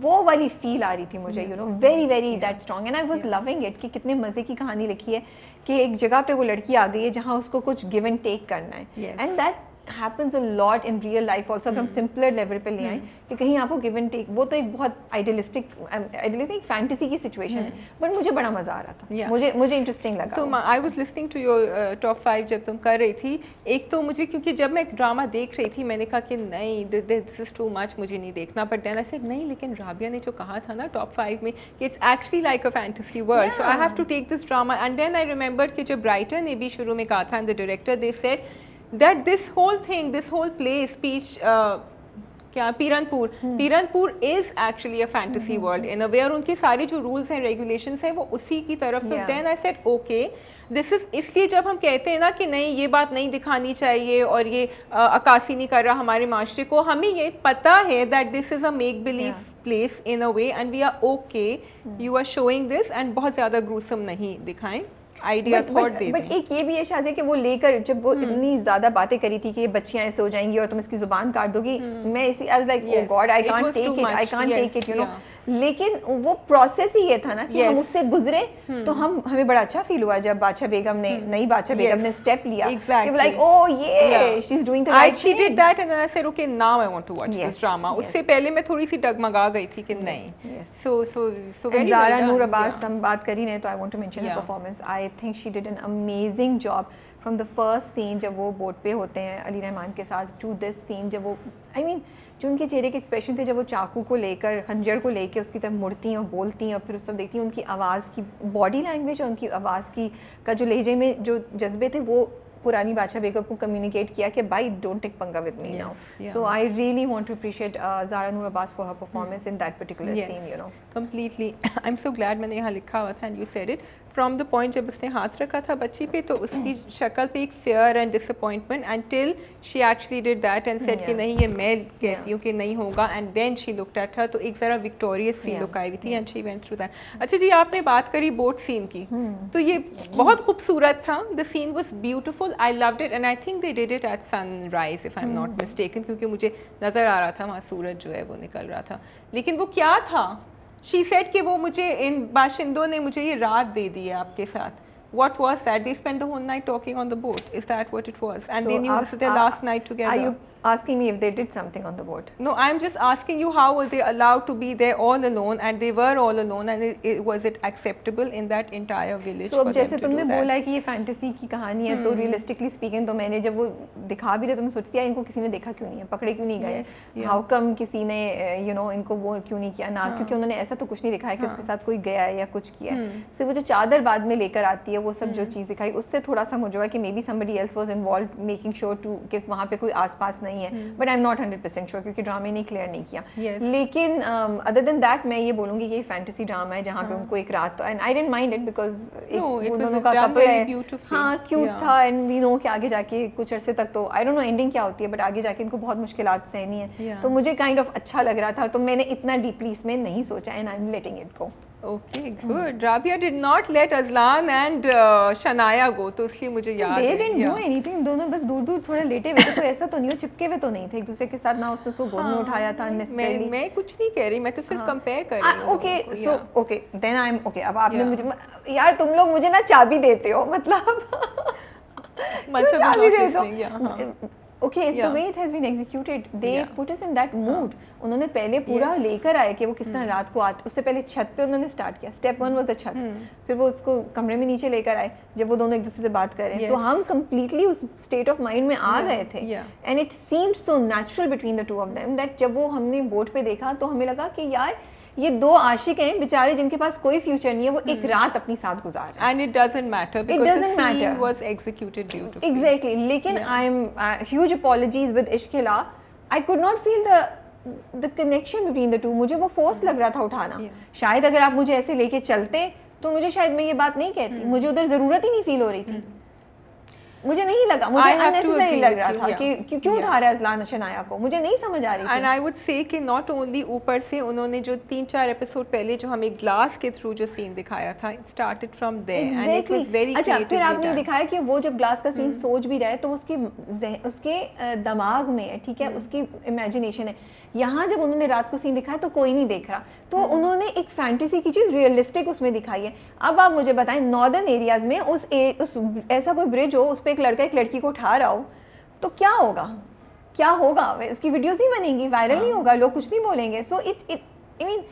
वो वाली फील आ रही थी मुझे, you know, very very that strong, and I was loving it कि कितने मज़े की कहानी लिखी है कि एक जगह पे वो लड़की आ गई है जहाँ उसको कुछ गिव एंड टेक करना है, and that happens a lot in real life also। अगर हम सिंपलर लेवल पे ले आए कि कहीं आपको गिव एंड टेक, वो तो एक बहुत आइडियलिस्टिक फैंटेसी की सिचुएशन है, बट मुझे बड़ा मजा आ रहा था, मुझे इंटरेस्टिंग लगा। तो I was listening to your top 5 जब तुम कर रही थी, एक तो मुझे क्योंकि जब मैं ड्रामा देख रही थी मैंने कहा कि नहीं दिस इज टू मच, मुझे नहीं देखना, बट देन आई सेड नहीं, लेकिन राबिया ने जो कहा था ना टॉप 5 में कि it's actually like a fantasy world, so I have to take this drama. And then I remembered कि जब राइटर ने भी शुरू में कहा था and the director they said that this whole thing, this whole play speech क्या Piranpur is actually a fantasy world in a way, और उनके सारे जो rules and regulations हैं वो उसी की तरफ से। then I said okay this is, इसलिए जब हम कहते हैं ना कि नहीं ये बात नहीं दिखानी चाहिए और ये अक्कासी नहीं कर रहा हमारे माशरे को, हमें ये पता है that this is a make believe place in a way and we are okay you are showing this, and बहुत ज़्यादा gruesome नहीं दिखाएं, आइडिया थॉट दे दें। बट एक ये भी है शादी कि वो लेकर जब वो इतनी ज्यादा बातें करी थी कि ये बच्चियां ऐसे हो जाएंगी और तुम इसकी जुबान काट दोगी, मैं इसी I was like oh God I can't take it you know, लेकिन वो प्रोसेस ही ये था ना कि हम उससे गुजरे, तो हमें बड़ा अच्छा फील हुआ जब बादशाह बेगम ने नई बादशाह बेगम ने स्टेप लिया, like oh yeah she is doing the right, she did that and I said okay now I want to watch this drama. उससे पहले मैं थोड़ी सी डगमगा गई थी कि नहीं। सो वेरी ज़ारा नूर अब्बास हम बात कर ही रहे तो I want to mention her performance, I think she did an amazing job from the first scene जब वो बोट पे होते हैं अली रहमान के साथ टू दिस सीन जब वो आई मीन जो उनके चेहरे के एक्सप्रेशन थे जब वो चाकू को लेकर खंजर को लेकर उसकी तरफ मुड़ती हैं और बोलती हैं और फिर उस सब देखती हैं, उनकी आवाज़ की बॉडी लैंग्वेज और उनकी आवाज़ की का जो लहजे में जो जज्बे थे वो पुरानी बादशाह बेगम को कम्युनिकेट किया कि भाई don't take panga with me now. So I really want to appreciate Zara Noor Abbas for her performance in that particular scene, you know, completely. I am so glad मैंने यहाँ लिखा हुआ था and you said it from the point जब उसने हाथ रखा था बच्ची पे तो उसकी शक्ल पे एक fair and disappointment until she actually did that and said कि नहीं ये मैं कहती हूँ कि नहीं होगा, and then she looked at her, तो एक ज़रा विक्टोरियस सी लुक आई हुई थी and she went through that। अच्छा जी, आपने बात करी बोट सीन की, तो ये बहुत खूबसूरत था, the scene was beautiful, I loved it and I think they did it at sunrise if I'm not mistaken, क्योंकि मुझे नज़र आ रहा था वहाँ सूरज जो है वो निकल रहा था, लेकिन वो क्या था? She said कि वो मुझे इन बाशिंदों ने मुझे ये रात दे दी है आपके साथ। What was that? They spent the whole night talking on the boat. Is that what it was? And they knew this is their last night together. Are you asking me if they did something on the boat? No, I'm just asking you how were they allowed to be there all alone, and they were all alone, and was it acceptable in that entire village? So अब जैसे तुमने बोला है कि ये fantasy की कहानी है, तो रियलिस्टिकली स्पीकिंग तो मैंने जब वो दिखा भी रहे तो मैं सोचती है इनको किसी ने देखा क्यों नहीं है, पकड़े क्यों नहीं गए, हाउ कम किसी ने यू नो इनको वो क्यों नहीं किया ना, क्योंकि उन्होंने ऐसा तो कुछ नहीं दिखाया कि उसके साथ कोई गया है या कुछ किया है, सिर्फ वो जो चादर बाद में लेकर आती है वो सब जो चीज़ दिखाई उससे थोड़ा सा मुझे हुआ कि maybe somebody else was involved making sure to कि वहाँ पे कोई आसपास नहीं है, but I am not 100% sure क्योंकि ड्रामे ने क्लियर नहीं किया। लेकिन अदर देन दैट मैं ये बोलूँगी कि ये फैंटेसी ड्रामा है जहाँ पे उनको एक रात, and I didn't mind it because वो दोनों का कपल है, हाँ क्यूट था, एंड वी नो कि आगे जाके कुछ अरसे तक तो आई डोंट नो एंडिंग क्या होती है, बट आगे जाके इनको बहुत मुश्किलात सहनी है, तो मुझे काइंड ऑफ अच्छा लग रहा था, तो मैंने इतना डीपली इसमें नहीं सोचा and I am letting it go. Okay, good. Rabia did not let Azlan and Shania go, तो इसलिए मुझे याद They है. didn't do anything. दोनों बस दूर दूर थोड़े लेटे हुए थे, कोई ऐसा तो नहीं हो, चिपके हुए तो नहीं थे एक दूसरे के साथ, ना उसने उसको गोद में उठाया था necessarily. मैं कुछ नहीं कह रही, मैं तो सिर्फ कंपेयर कर रही हूँ. Okay, so okay, then I'm okay. अब आपने मुझे, यार तुम लोग मुझे ना चाबी देते हो, मतलब चाबी देते हो. Okay, it's the way it has been executed. They put us in that mood. उन्होंने पहले पूरा लेकर आए कि वो किस तरह रात को आते, उससे पहले छत पे उन्होंने स्टार्ट किया. स्टेप 1 वाज द छत, फिर वो उसको कमरे में नीचे लेकर आए जब वो दोनों एक दूसरे से बात कर रहे हैं. तो हम completely उस स्टेट ऑफ माइंड में आ गए थे. And it seemed so natural between the two of them that जब वो हमने बोट पे देखा तो हमें लगा कि यार ये दो आशिक हैं बेचारे जिनके पास कोई फ्यूचर नहीं है, वो एक रात अपनी साथ गुजार रहे हैं. And it doesn't matter because the scene was executed beautifully. Exactly. लेकिन I'm huge apologies with Ishkila. I could not feel the connection between the two. मुझे वो फोर्स लग रहा था उठाना. शायद अगर आप मुझे ऐसे लेके चलते तो मुझे शायद मैं ये बात नहीं कहती. मुझे उधर जरूरत ही नहीं फील हो रही थी. मुझे नहीं लगा, मुझे अननेसेसरी लग रहा था कि क्यों उठा रहा है अज़लान शनाया को, मुझे नहीं समझ आ रही थी. एंड आई वुड से कि नॉट ओनली ऊपर से उन्होंने जो 3-4 एपिसोड पहले जो हमें ग्लास के थ्रू जो सीन दिखाया था, it started from there and it was very अच्छा. फिर आपने दिखाया कि वो जब ग्लास का सीन सोच भी रहा है तो उसके दिमाग में है, ठीक है, उसकी इमेजिनेशन है. यहाँ जब उन्होंने रात को सीन दिखाया तो कोई नहीं देख रहा, तो उन्होंने एक फैंटेसी की चीज़ रियलिस्टिक उसमें दिखाई है. अब आप मुझे बताएं, नॉर्दर्न एरियाज में उस ऐसा कोई ब्रिज हो, उस पर एक लड़का एक लड़की को उठा रहा हो तो क्या होगा, क्या होगा? उसकी वीडियोस नहीं बनेंगी, वायरल नहीं होगा, लोग कुछ नहीं बोलेंगे. So I mean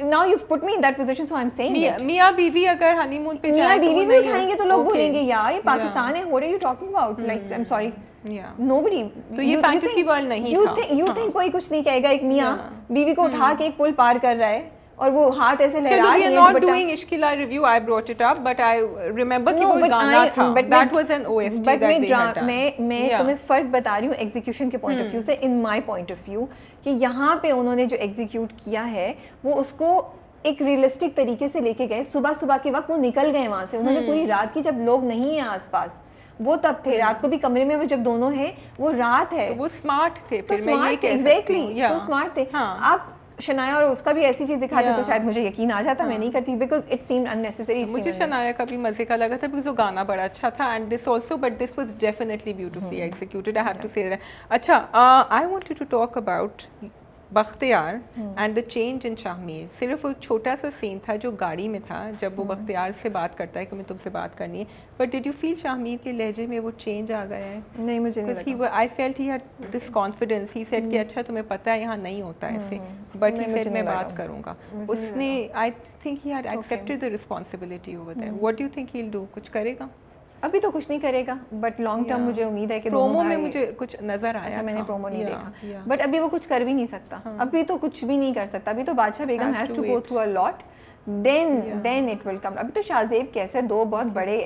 now you've put me in that position, so I'm saying it. मियाँ बीवी अगर हनीमून पे जाए तो बीवी भी उठाएंगे तो लोग बोलेंगे यार ये पाकिस्तान है, what are you talking about? Like I'm sorry, nobody. तो ये फैंटेसी वर्ल्ड नहीं था. You think कोई कुछ नहीं कहेगा? एक मियाँ बीवी को उठा के एक पुल पार कर रहा है और वो हाथ ऐसे लहरा रही है. Not doing Ishqila review, I brought it up but I remember कि वो गाना था, that was an OST that they had done. मैं तुम्हें फर्क बता रही हूँ एग्जीक्यूशन के पॉइंट ऑफ व्यू से, in my point of view, कि यहाँ पे उन्होंने जो एग्जीक्यूट किया है वो उसको एक रियलिस्टिक तरीके से लेके गए. सुबह सुबह के वक्त वो निकल गए वहाँ से. उन्होंने पूरी रात की, जब लोग नहीं है आसपास, वो तब थे रात को भी कमरे में, वो जब दोनों हैं वो रात है, तो वो स्मार्ट थे. फिर मैं ये कह सकती हूँ तो स्मार्ट थे. आप शनाया और उसका भी ऐसी चीज दिखाते तो शायद मुझे यकीन आ जाता. मैं नहीं करती बिकॉज इट सीम्ड अननेसेसरी. मुझे शनाया का भी मजे का लगा था बिकॉज वो गाना बड़ा अच्छा था and this also, but this was definitely beautifully executed, I have to say that. अच्छा, I wanted to talk about Bakhtiyar and the change in Shahmeer. सिर्फ एक छोटा सा सीन था जो गाड़ी में था जब वो बख्तियार से बात करता है कि मैं तुमसे बात करनी है, but did you feel Shahmir के लहजे में वो चेंज आ गया है? नहीं, मुझे नहीं लगा. I felt he had this confidence. He said कि अच्छा तुम्हें पता है यहाँ नहीं होता ऐसे, बट ही सेड मैं बात करूँगा. उसने, I think he had accepted the responsibility over there. What do you think he will do? कुछ करेगा? अभी तो कुछ नहीं करेगा, बट लॉन्ग टर्म मुझे उम्मीद है कि प्रोमो में मुझे कुछ नजर आया. अच्छा, मैंने प्रोमो नहीं देखा, बट अभी वो कुछ कर भी नहीं सकता. अभी तो कुछ भी नहीं कर सकता. अभी तो Badshah Begum has to go through a lot, then it will come. अभी तो शाहजेब कैसे दो बहुत बड़े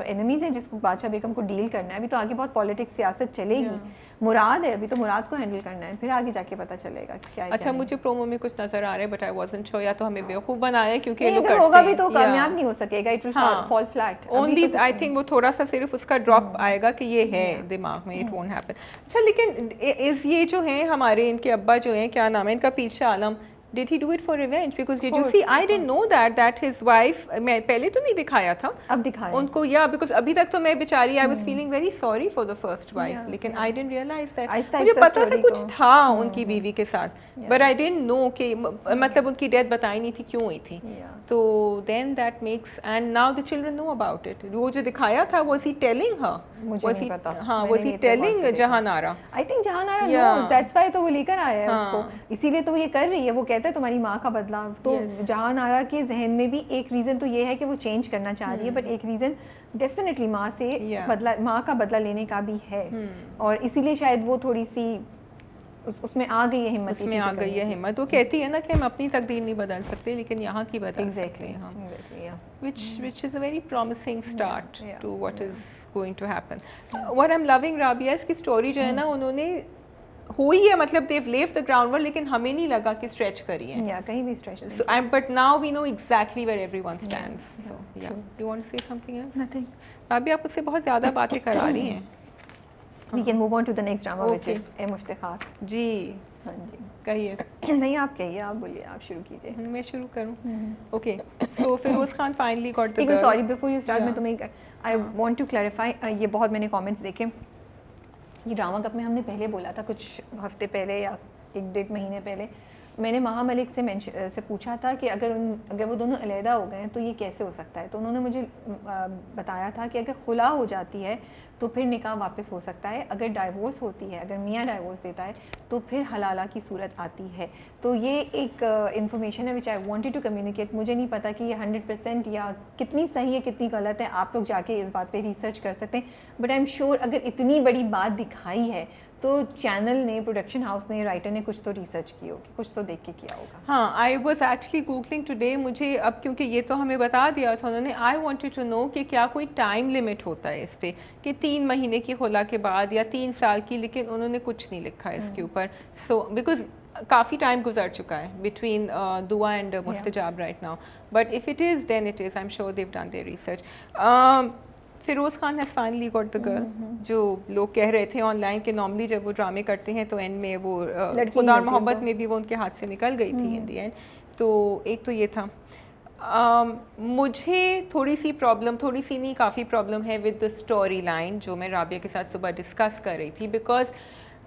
एनिमीज हैं जिसको बादशाह बेगम को डील करना है. अभी तो आगे बहुत पॉलिटिक्स सियासत चलेगी. मुराद है, अभी तो मुराद को हैंडल करना है, फिर आगे जाके पता चलेगा क्या है. अच्छा, मुझे प्रोमो में कुछ नजर आ रहा है बट आई वाजंट श्योर, या तो हमें बेवकूफ बनाया है क्योंकि लोग करते हैं. होगा भी तो कामयाब नहीं हो सकेगा. It will fall flat. Only I think वो थोड़ा सा सिर्फ उसका ड्रॉप आएगा कि ये है दिमाग में, इट वोंट हैपन. अच्छा, लेकिन इस ये जो है हमारे इनके अब्बा जो हैं, क्या नाम है इनका, पीर Shah Alam, did he do it for revenge? Because did you see, I didn't know that his wife, मैं पहले तो नहीं दिखाया था, अब दिखाया उनको. या because अभी तक तो मैं बेचारी, I was feeling very sorry for the first wife, लेकिन I didn't realize that. मुझे पता था कुछ था उनकी बीवी के साथ, but I didn't know कि मतलब उनकी डेथ बताई नहीं थी, क्यों हुई थी. तो then that makes, and now the children know about it. वो जो दिखाया था, was he telling her? मुझे नहीं पता. हाँ, was he telling Jahanara? I think Jahanara knows, that's why तो वो लेकर आया है उसको, इसीलिए तो वो ये कर रही है. वो कहता है तुम्हारी माँ का बदला. तो जहानारा के जहन में भी एक रीज़न तो ये है कि वो चेंज करना चाह रही है, बट एक रीज़न डेफिनेटली माँ से बदला, माँ का बदला लेने का भी है. और इसीलिए शायद वो थोड़ी सी उसमें आ गई है हिम्मत. उसमें आ गई है हिम्मत. वो कहती है ना कि हम अपनी तकदीर नहीं बदल सकते लेकिन यहाँ की बदल सकते हैं हम. Which is a very promising start to what is going to happen. What I'm loving Rabia की स्टोरी जो है ना, उन्होंने हुई है, मतलब they've left the groundwork, लेकिन हमें नहीं लगा कि stretch करी है. Yeah, कहीं भी stretch. So but now we know exactly where everyone stands. So yeah. Do you want to say something else? Nothing. Rabia, आप उससे बहुत ज़्यादा बातें करा रही हैं. We can move on to the next drama, which is Mushtaqat. जी, हाँ जी कहिए। नहीं आप कहिए, आप बोलिए, आप शुरू कीजिए। मैं शुरू करूँ? Okay, so Feroze Khan finally got the एक girl. Sorry before you start, मैं Yeah. तुम्हें आई वांट टू क्लैरिफाई, ये बहुत मैंने कमेंट्स देखे, ये ड्रामा कप में हमने पहले बोला था कुछ हफ्ते पहले या 1-1.5 महीने पहले, मैंने महा मलिक से पूछा था कि अगर वो दोनों अलहदा हो गए तो ये कैसे हो सकता है। तो उन्होंने मुझे बताया था कि अगर खुला हो जाती है तो फिर निकाह वापस हो सकता है, अगर डाइवोर्स होती है, अगर मियाँ डाइवोर्स देता है तो फिर हलाला की सूरत आती है। तो ये एक इन्फॉर्मेशन है विच आई वांटेड टू कम्युनिकेट। मुझे नहीं पता कि ये 100% या कितनी सही है कितनी गलत है, आप लोग जाके इस बात पे रिसर्च कर सकते हैं, बट आई एम श्योर अगर इतनी बड़ी बात दिखाई है तो चैनल ने, प्रोडक्शन हाउस ने, राइटर ने कुछ तो रिसर्च की होगी, कुछ तो देख के किया होगा। हाँ, I was actually googling today, मुझे अब क्योंकि ये तो हमें बता दिया था उन्होंने, आई वांटेड टू नो कि क्या कोई टाइम लिमिट होता है इस पे कि 3 महीने की खुला के बाद या 3 साल की, लेकिन उन्होंने कुछ नहीं लिखा इसके ऊपर। सो बिकॉज काफ़ी टाइम गुजर चुका है between Dua and Mustajab right now, but if it is then it is, I am sure they've done their research. Feroze Khan has finally got the girl, जो लोग कह रहे थे ऑनलाइन कि नॉर्मली जब वो ड्रामे करते हैं तो एंड में वो खुदा और मोहब्बत में भी वो उनके हाथ से निकल गई थी इन दी एंड। तो एक तो ये था, मुझे थोड़ी सी नहीं काफ़ी प्रॉब्लम है विद द स्टोरी लाइन जो मैं राबिया के साथ सुबह डिस्कस कर रही थी, बिकॉज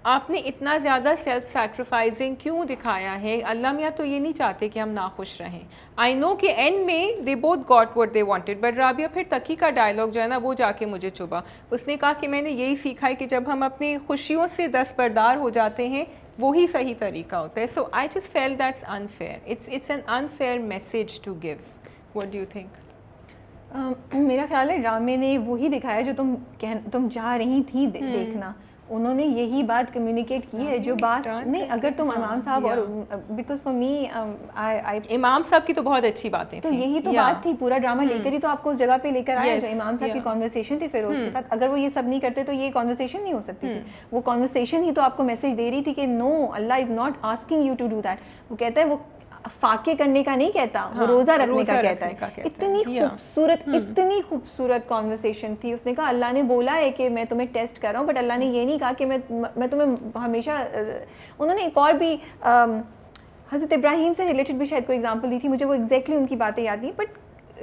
आपने इतना ज़्यादा सेल्फ सैक्रिफाइसिंग क्यों दिखाया है। अल्लाह मियाँ तो ये नहीं चाहते कि हम नाखुश रहें। आई नो कि एंड में they both got what they wanted, but Rabia फिर तकी का डायलॉग जो है ना वो जाके मुझे चुभा। उसने कहा कि मैंने यही सीखा है कि जब हम अपनी खुशियों से दस्तबरदार हो जाते हैं वही सही तरीका होता है। So I just felt that's unfair, it's an unfair message to give. What do you think? मेरा ख्याल है ड्रामे ने वही दिखाया जो तुम चाह रही थी देखना। उन्होंने यही बात कम्युनिकेट की है जो बात नहीं, अगर तुम इमाम साहब और बिकॉज फॉर मी आई इमाम साहब की तो बहुत अच्छी बातें तो यही तो बात थी, पूरा ड्रामा लेकर ही तो आपको उस जगह पे लेकर आया जो इमाम साहब की कॉन्वर्सेशन थी फिरोज के साथ। अगर वो ये सब नहीं करते तो ये कॉन्वर्सेशन नहीं हो सकती थी। वो कॉन्वर्सेशन ही तो आपको मैसेज दे रही थी कि no, Allah is not asking you to do that. वो कहता है, वो फाके करने का नहीं कहता, वो रोजा रखने का कहता है। इतनी खूबसूरत कॉन्वर्सेशन थी। उसने कहा अल्लाह ने बोला है कि मैं तुम्हें टेस्ट कर रहा हूँ, बट अल्लाह ने ये नहीं कहा कि मैं तुम्हें हमेशा। उन्होंने एक और भी हज़रत इब्राहीम से रिलेटेड भी शायद कोई एग्जांपल दी थी, मुझे वो एग्जैक्टली उनकी बातें याद नहीं, बट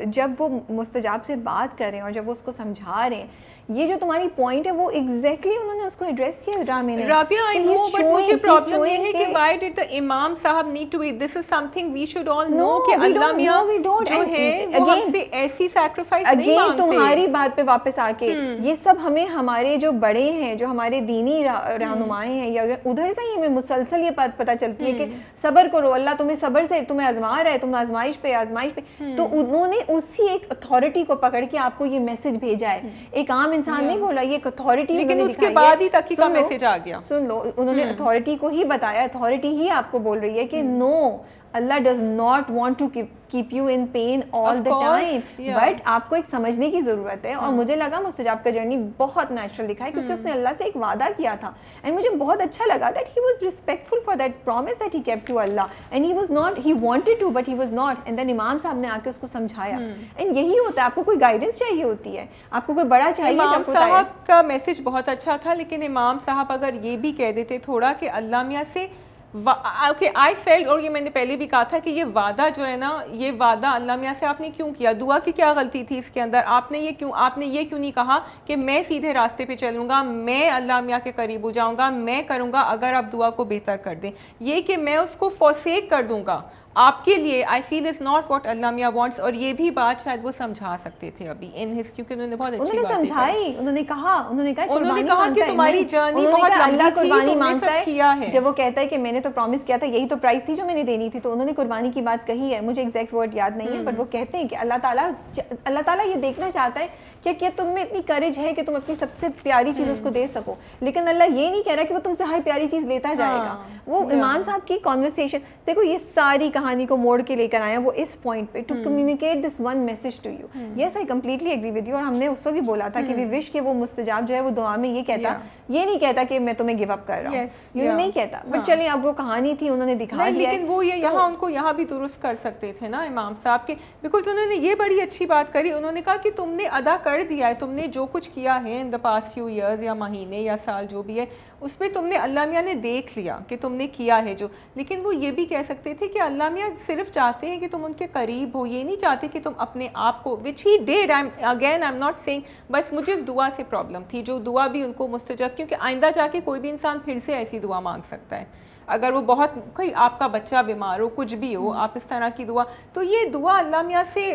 जब वो मुस्तजाब से बात कर रहे हैं और जब वो उसको समझा रहे हैं, ये जो तुम्हारी पॉइंट है वो एग्जैक्टली उन्होंने उसको एड्रेस किया ड्रामे में। राबिया आई नो, बट मुझे प्रॉब्लम ये है कि why did the imam sahab need to be, this is something we should all know कि अल्लाह मियां जो है वो हमसे ऐसी सैक्रिफाइस नहीं मांगते। तुम्हारी बात पे वापस आके ये सब हमें हमारे जो बड़े हैं, जो हमारे दीनी रहनुमाएं हैं, या उधर से ही हमें मुसलसल ये बात पता चलती है कि सब्र करो, अल्लाह तुम्हें सब्र से तुम्हें आजमा रहा है, तुम आजमाइश पे। तो उन्होंने उसी एक अथॉरिटी को पकड़ के आपको ये मैसेज भेजा है। एक आम इंसान नहीं बोला, ये एक अथॉरिटी, लेकिन उसके बाद ही तक का मैसेज आ गया। सुन लो, उन्होंने अथॉरिटी को ही बताया, अथॉरिटी ही आपको बोल रही है कि no, Allah does not want to keep you in pain all the time, but आपको एक समझने की ज़रूरत है। और मुझे लगा मुस्तजाब का जर्नी बहुत नेचुरल दिखा है, क्योंकि उसने अल्लाह से एक वादा किया था, एंड मुझे बहुत अच्छा लगा that he was respectful for that promise that he kept to Allah, and he was not, he wanted to but he was not, and then इमाम साहब ने आके उसको समझाया। एंड यही होता है, आपको कोई गाइडेंस चाहिए होती है, आपको कोई बड़ा चाहिए। इमाम साहब का मैसेज बहुत अच्छा था, लेकिन इमाम साहब अगर ये भी कह देते थोड़ा कि अल्लाह मियाँ से ओके, आई फेल्ट, और ये मैंने पहले भी कहा था कि ये वादा जो है ना, ये वादा अल्लाह मियाँ से आपने क्यों किया? दुआ की क्या गलती थी इसके अंदर? आपने ये क्यों नहीं कहा कि मैं सीधे रास्ते पे चलूँगा, मैं अल्लाह मियाँ के करीब हो जाऊँगा, मैं करूँगा अगर आप दुआ को बेहतर कर दें। ये कि मैं उसको फॉरसेक कर दूँगा आपके लिए, I feel is not what Allah मियाँ वांट्स। और ये भी बात शायद वो समझा सकते थे अभी इन हिज, क्योंकि उन्होंने बहुत अच्छी बात समझाई। उन्होंने कहा कि तुम्हारी जर्नी बहुत लंबी थी, तुमने सब किया है। जब वो कहता है कि मैंने तो प्रॉमिस किया था, यही तो प्राइस थी जो मैंने देनी थी, तो उन्होंने कुर्बानी की बात कही है। मुझे एग्जैक्ट वर्ड याद नहीं है, बट वो कहते हैं कि अल्लाह ताला ये देखना चाहता है कि क्या तुम में इतनी करेज है कि तुम अपनी सबसे प्यारी चीज़ उसको दे सको, लेकिन अल्लाह ये नहीं कह रहा कि वो तुमसे हर प्यारी चीज़ लेता जाएगा। वो इमाम साहब की कॉन्वर्सेशन देखो, ये सारी कहानी को मोड़ के लेकर आया वो इस पॉइंट पे to communicate this one message to you. Yes, I completely agree with you. और हमने उस वक्त भी बोला था कि वी विश कि वो मुस्तजाब जो है वो दुआ में ये कहता, ये नहीं कहता कि मैं तुम्हें गिव अप कर रहा हूँ, ये नहीं कहता। बट चलिए, अब वो कहानी थी, उन्होंने दिखा दिया। लेकिन वो ये यहाँ उनको यहाँ भी दुरुस्त कर सकते थे ना इमाम साहब के, बिकॉज उन्होंने ये बड़ी अच्छी बात करी। उन्होंने कहा कि तुमने अदा कर दिया है, तुमने जो कुछ किया है in the past few years या महीने या साल जो भी है, उसमें तुमने अल्लाह मियाँ ने देख लिया कि तुमने किया है जो। लेकिन वो ये भी कह सकते थे कि अल्लाह मियाँ सिर्फ चाहते हैं कि तुम उनके करीब हो, ये नहीं चाहते कि तुम अपने आप को, which he did. I am not saying, बस मुझे इस दुआ से प्रॉब्लम थी, जो दुआ भी उनको मुस्तजब, क्योंकि आइंदा जाके कोई भी इंसान फिर से ऐसी दुआ मांग सकता है। अगर वो बहुत कोई आपका बच्चा बीमार हो, कुछ भी हो, आप इस तरह की दुआ, तो ये दुआ अल्लाह मियाँ से,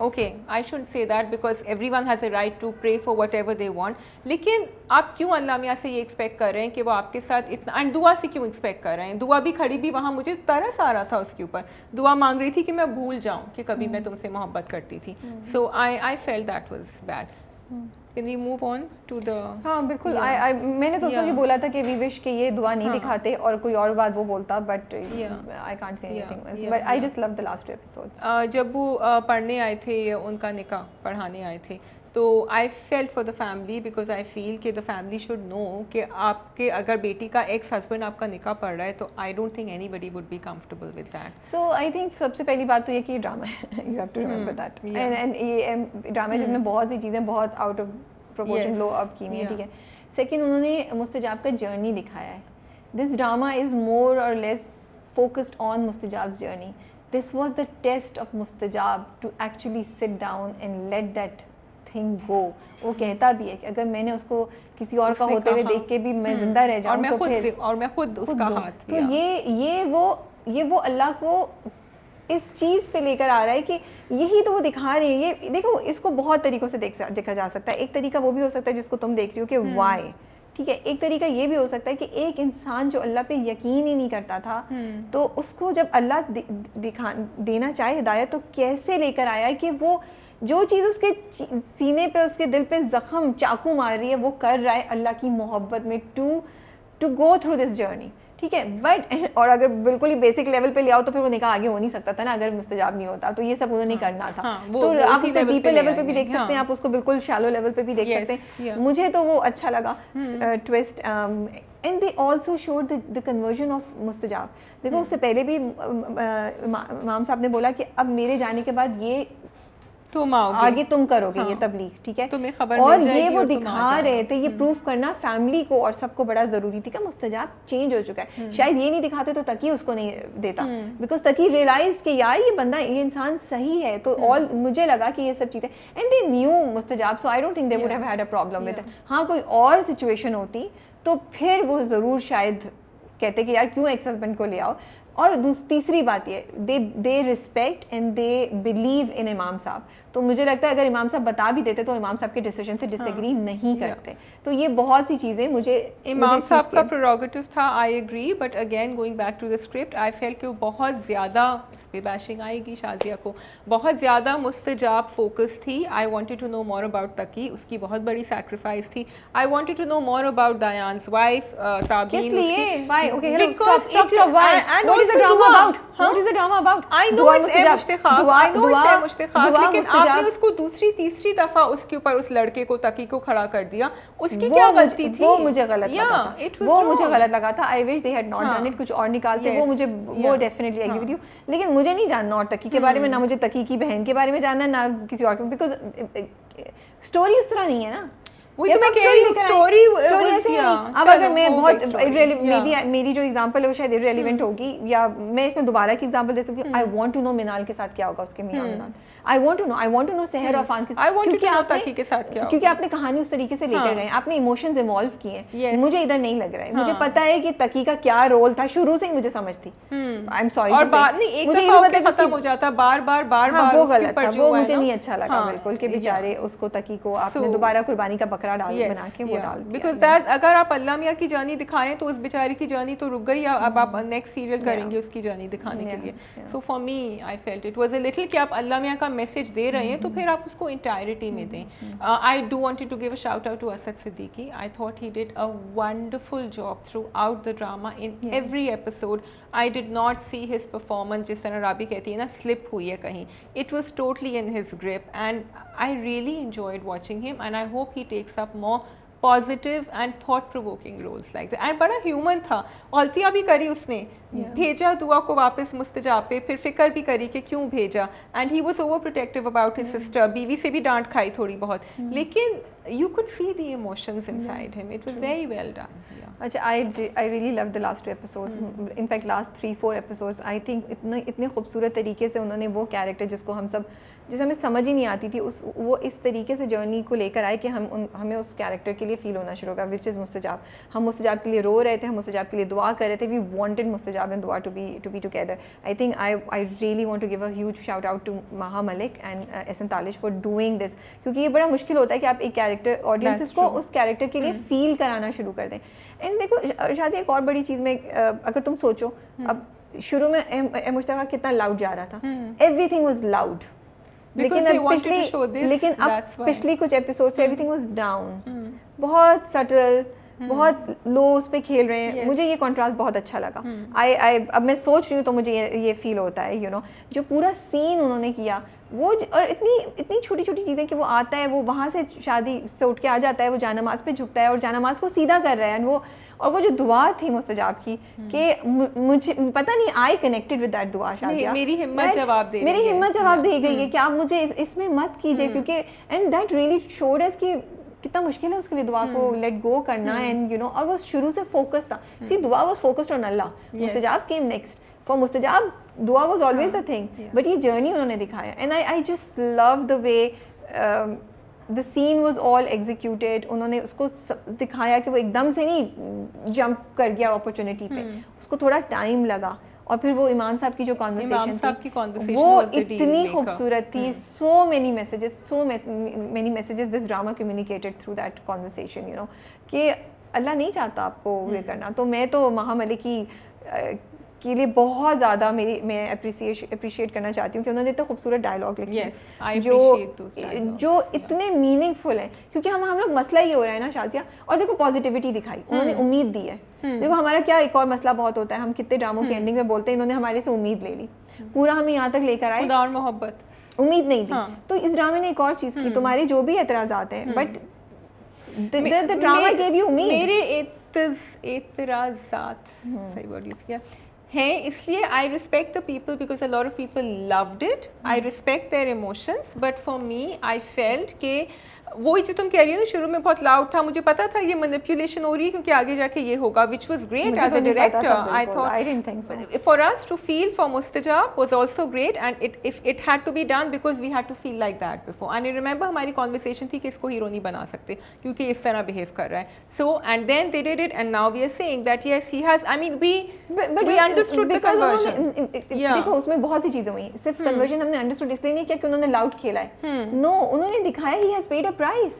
okay I should say that because everyone has a right to pray for whatever they want. लेकिन आप क्यों अल्लाह मियाँ से ये एक्सपेक्ट कर रहे हैं कि वो आपके साथ इतना, एंड दुआ से क्यों एक्सपेक्ट कर रहे हैं? दुआ भी खड़ी भी वहाँ, मुझे तरस आ रहा था उसके ऊपर। दुआ मांग रही थी कि मैं भूल जाऊँ कि कभी मैं तुमसे मोहब्बत करती थी। So I felt that was bad. Can we move on to the? हाँ बिल्कुल। मैंने तो उसको ये बोला था कि वी विश कि ये दुआ नहीं दिखाते और कोई और बात वो बोलता, but I can't say anything, but I just love the last 2 episodes. जब वो पढ़ने आए थे, उनका निकाह पढ़ाने आए थे, तो I felt for the family, because I feel कि द फैमिली शुड नो कि आपके अगर बेटी का एक्स हस्बैंड आपका निकाह पढ़ रहा है, तो I don't think anybody would be comfortable with that. So I think सबसे पहली बात तो ये कि ड्रामा है, you have to remember that. And ये ड्रामा जिसमें बहुत सी चीज़ें बहुत out of proportion low up की हैं, ठीक है। सेकेंड, उन्होंने मुस्तजाब का जर्नी दिखाया है। This drama is more or less focused on Mustajab's journey. This was the test of Mustajab to actually sit down and let that thing go. वो कहता भी है कि अगर मैंने उसको किसी और का होते हुए देख के भी मैं जिंदा रह जाऊँ तो फिर, और मैं खुद उसका हाथ, तो ये वो अल्लाह को इस चीज़ पे लेकर आ रहा है कि यही तो वो दिखा रहे हैं। ये देखो, इसको बहुत तरीक़ों से देखा जा सकता है। एक तरीका वो भी हो सकता है जिसको तुम देख रही हो कि वाई, ठीक है। एक तरीका ये भी हो सकता है कि एक इंसान जो अल्लाह पे यकीन ही नहीं करता था, तो उसको जब अल्लाह देना चाहे हिदायत, तो कैसे लेकर आया है कि वो जो चीज़ उसके सीने पे, उसके दिल पे ज़ख़म चाकू मार रही है, वो कर रहा है अल्लाह की मोहब्बत में to go through this journey, ठीक है। बट और अगर बिल्कुल ही बेसिक लेवल पे ले आओ तो फिर वो निकाह आगे हो नहीं सकता था ना, अगर मुस्तजाब नहीं होता तो ये सब उन्होंने करना था। तो आप उसको डीपर लेवल पे भी देख सकते हैं, आप उसको बिल्कुल शैलो लेवल पे भी देख सकते हैं। मुझे तो वो अच्छा लगा twist. And they also showed the conversion of Mustajab. देखो, उससे पहले भी इमाम साहब ने बोला कि अब मेरे जाने के बाद ये तुम आओगे, आगे तुम करोगे ये तबलीग, ठीक है, तुम्हें खबर और मिल जाएगी, ये वो दिखा रहे थे, ये प्रूफ करना फैमिली को और सबको बड़ा जरूरी थी कि मुस्तजाब चेंज हो चुका है। शायद ये नहीं दिखाते तो तकी उसको नहीं देता, बिकॉज तकी रियलाइज कि यार ये बंदा, ये इंसान सही है। तो ऑल मुझे लगा कि ये सब चीजें, and they knew Mustajab, so I don't think they would have had a problem with it. हाँ, कोई और सिचुएशन होती तो फिर वो जरूर शायद कहते कि यार क्यों एक्स हस्बैंड को ले आओ। और तीसरी बात ये, they respect and they believe in इमाम साहब। तो मुझे लगता है अगर इमाम साहब बता भी देते तो इमाम साहब के डिसीजन से डिसएग्री नहीं करते। तो ये बहुत सी चीज़ें मुझे इमाम साहब का प्रोरोगेटिव था, I agree, but again going back to the script, I felt कि वो बहुत ज़्यादा, इस पे बैशिंग आएगी शाजिया को, बहुत ज़्यादा मुस्तजाब फोकस थी। I wanted to know more about Taqi, उसकी बहुत बड़ी सैक्रिफाइस थी। I wanted to know more about Dayan's wife Tabeen. किस लिए? Why? Okay, hello, stop. Why? What is the drama about? What is the drama about? I know it's मुश्तिखाक, लेकिन आपने उसको दूसरी तीसरी दफा उसके ऊपर उस लड़के को, तकी को खड़ा कर दिया। उसकी क्या गलती थी? वो मुझे गलत लगा था। वो मुझे गलत लगा था। I wish they had not done it, कुछ और निकालते। वो मुझे, वो डेफिनेटली एग्री विद यू, लेकिन मुझे नहीं जानना और तकी के बारे में, ना मुझे तकी की बहन के बारे में जानना, ना किसी और के, बिकॉज स्टोरी उस तरह नहीं है ना। वही तो मैं कह रही हूँ, स्टोरी ऐसे नहीं। अब अगर मैं बहुत मेरी जो एग्जांपल है वो शायद इररिलेवेंट होगी, या मैं इसमें दोबारा की एग्जांपल दे सकती हूँ। आई वांट टू नो मिनाल के साथ क्या होगा, उसके मियां मिनाल। आई वांट टू नो सहर और फान के साथ, क्योंकि आपने कहानी उस तरीके से लेकर गए, आपने इमोशंस इवॉल्व किए हैं। मुझे इधर नहीं लग रहा है। मुझे पता है कि तकी का क्या रोल था, शुरू से ही मुझे समझ थी। आई एम सॉरी, और बात नहीं, एक दफा खत्म हो जाता, बार बार वो गलत था, वो मुझे नहीं अच्छा लगा बिल्कुल कि बेचारे उसको, तकी को आपने दोबारा कुर्बानी का बकरा बकरा डाल बना के वो डाल दिया। बिकॉज दैट अगर आप अल्लाह मियाँ की जर्नी दिखा रहे हैं तो उस बेचारे की जर्नी तो रुक गई, अब आप नेक्स्ट सीरियल करेंगे उसकी जर्नी दिखाने के लिए। So for me I felt it was a little कि आप अल्लाह मियाँ का मैसेज दे रहे हैं तो फिर आप उसको इंटायरिटी में दें। I do wanted to give a shout out to Asad Siddiqui. I thought he did a wonderful job throughout the drama in every episode. I did not see his performance, जिस तरह राबी कहती है ना, स्लिप हुई है कहीं। It was totally in his grip and I really enjoyed watching him and I hope he takes up more positive and thought provoking roles like that. and बड़ा human था, गलतियाँ भी करी उसने, भेजा दुआ को वापस मुस्तजा पे, फिर फिक्र भी करी कि क्यों भेजा, and he was over protective about his sister. बीवी से भी डांट खाई थोड़ी बहुत, लेकिन you could see the emotions inside him. It was very well done. अच्छा, I really loved the last 2 episodes. In fact last 3-4 episodes I think इतने खूबसूरत तरीके से उन्होंने वो कैरेक्टर जिसको हमें समझ ही नहीं आती थी, वो इस तरीके से जर्नी को लेकर आए कि हमें उस कैरेक्टर के लिए फील होना शुरू होगा, विच इज़ मुस्तजाब। हम मुस्तजाब के लिए रो रहे थे, हम मुस्तजाब के लिए दुआ कर रहे थे। We wanted Mustajab and Dua to be together. I think I really want to give a huge shout out to Maha Malik and Ehsan Talish for doing this, क्योंकि ये बड़ा मुश्किल होता है कि आप एक कैरेक्टर ऑडियंसेस को उस कैरेक्टर के लिए फील कराना शुरू कर दें। एंड देखो शादी, एक और बड़ी चीज़ में अगर तुम सोचो, अब शुरू में मुश्ताका कितना लाउड जा रहा था, एवरीथिंग वाज लाउड, लेकिन अब पिछली कुछ एपिसोड से एवरीथिंग वाज डाउन, बहुत सटल, बहुत लो उस पे खेल रहे हैं। मुझे ये कॉन्ट्रास्ट बहुत अच्छा लगा। अब मैं सोच रही हूँ तो मुझे ये फील होता है, यू नो, जो पूरा सीन उन्होंने किया वो, और इतनी छोटी छोटी चीज़ें कि वो आता है, वो वहाँ से शादी से उठ के आ जाता है, वो जानमाज पे झुकता है और जानमाज को सीधा कर रहा है, और वो जो दुआ थी मुस्तजाब की, कि मुझे पता नहीं, आई कनेक्टेड विद दैट दुआ। शादिया, मेरी हिम्मत जवाब दे गई है कि आप मुझे इसमें मत कीजिए, क्योंकि and that really showed us कि कितना मुश्किल है उसके लिए दुआ को लेट गो करना, एंड यू नो, और वो शुरू से फोकस था। See, Dua was focused on Allah, Mustajab came next. For Mustajab Dua was always the thing, but ये जर्नी उन्होंने दिखाया, and I just love the way the scene was all executed. उन्होंने उसको दिखाया कि वो एकदम से नहीं जंप कर गया अपॉर्चुनिटी पे, उसको थोड़ा टाइम लगा, और फिर वो इमाम साहब की जो कॉन्वर्सेशन थी वो इतनी खूबसूरत थी। So many messages this drama communicated through that conversation, you know, कि अल्लाह नहीं चाहता आपको ये करना। तो मैं तो महा मलिक के लिए बहुत ज़्यादा मैं अप्रिशिएट करना चाहती हूँ कि उन्होंने इतने खूबसूरत डायलॉग लिखे जो इतने मीनिंगफुल हैं, क्योंकि हम लोग मसला ये हो रहा है ना शाजिया, और देखो पॉजिटिविटी दिखाई, उन्होंने उम्मीद दी है। देखो हमारा क्या एक और मसला बहुत होता है, हम कितने ड्रामों की एंडिंग में बोलते हैं इन्होंने हमारे से उम्मीद ले ली, पूरा हमें यहाँ तक लेकर आए और मोहब्बत, उम्मीद नहीं दी। तो इस ड्रामे ने एक और चीज़ की, तुम्हारे जो भी एतराज़ात हैं, but the drama give you उम्मीद। मेरे एतराज़ात, सही वर्ड यूज़ किया हैं, इसलिए I respect the people because a lot of people loved it. I respect their emotions, but for me I felt के वही जो तुम कह रही हो ना, शुरू में बहुत लाउड था, मुझे पता था ये मैनिपुलेशन हो रही है क्योंकि आगे जाके ये होगा, which was great as a director. I thought I didn't think so. For us to feel for Mustajab was also great, and it had to be done because we had to feel like that before. And I remember हमारी conversation थी कि इसको hero नहीं बना सकते क्योंकि इस तरह behave कर रहा है. So and then they did it, and now we are saying that yes he has. I mean we understood the conversion. देखो उसमें बहुत सी चीजें हुई, सिर्फ conversion हमने understood इसलिए नहीं किया कि उन्होंने loud खेला है. No, उन्होंने दिखाया he has paid a price.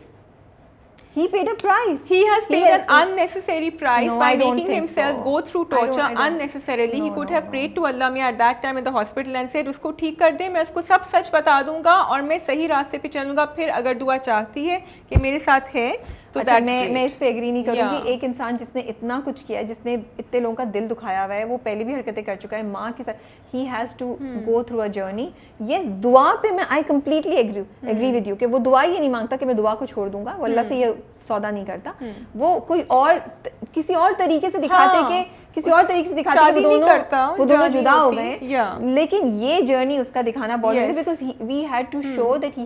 He paid a price. He has paid an unnecessary price by making himself go through torture unnecessarily. He could have prayed to Allah Miya at that time in the hospital and said उसको ठीक कर दे, मैं उसको सब सच बता दूंगा और मैं सही रास्ते पे चलूंगा, फिर अगर दुआ चाहती है कि मेरे साथ है तो अच्छा, मैं इस पे एग्री नहीं करूँगी। एक इंसान जिसने इतना कुछ किया है, जिसने इतने लोगों का दिल दुखाया हुआ है, वो पहले भी हरकतें कर चुका है माँ के साथ, he has to go through a journey. Yes, दुआ पे मैं I completely agree with you कि वो दुआ ये नहीं मांगता कि मैं दुआ को छोड़ दूंगा, वो अल्लाह से ये सौदा नहीं करता, वो कोई और किसी और तरीके से दिखाते कि वो दोनों जुदा हो गए, लेकिन ये जर्नी उसका दिखाना बहुत जरूरी है because we had to show that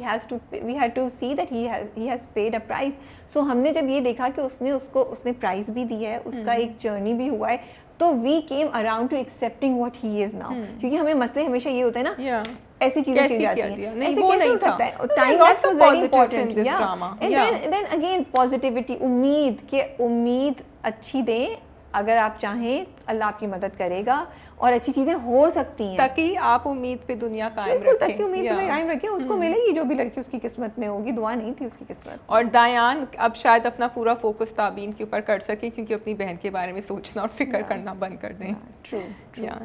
we had to see that he has paid a price. So हमने जब ये देखा कि उसने प्राइस भी दी है, उसका एक जर्नी भी हुआ है, तो we came around to accepting what he is now. क्योंकि हमें मसले हमेशा ये होता है ना, ऐसी चीजें चल जाती हैं, ऐसे कैसे हो सकता है? Time lapse was very important, and then again positivity, उम्मीद अच्छी दें, अगर आप चाहें अल्लाह आपकी मदद करेगा और अच्छी चीज़ें हो सकती हैं। ताकि आप उम्मीद पे दुनिया कायम बिल्कुल, रखें। ताकि उम्मीद पे कायम रखें, उसको मिलेगी जो भी लड़की उसकी किस्मत में होगी, दुआ नहीं थी उसकी किस्मत। और दायान अब शायद अपना पूरा फोकस ताबीन के ऊपर कर सके क्योंकि अपनी बहन के बारे में सोचना और फिक्र करना बंद कर दें। True.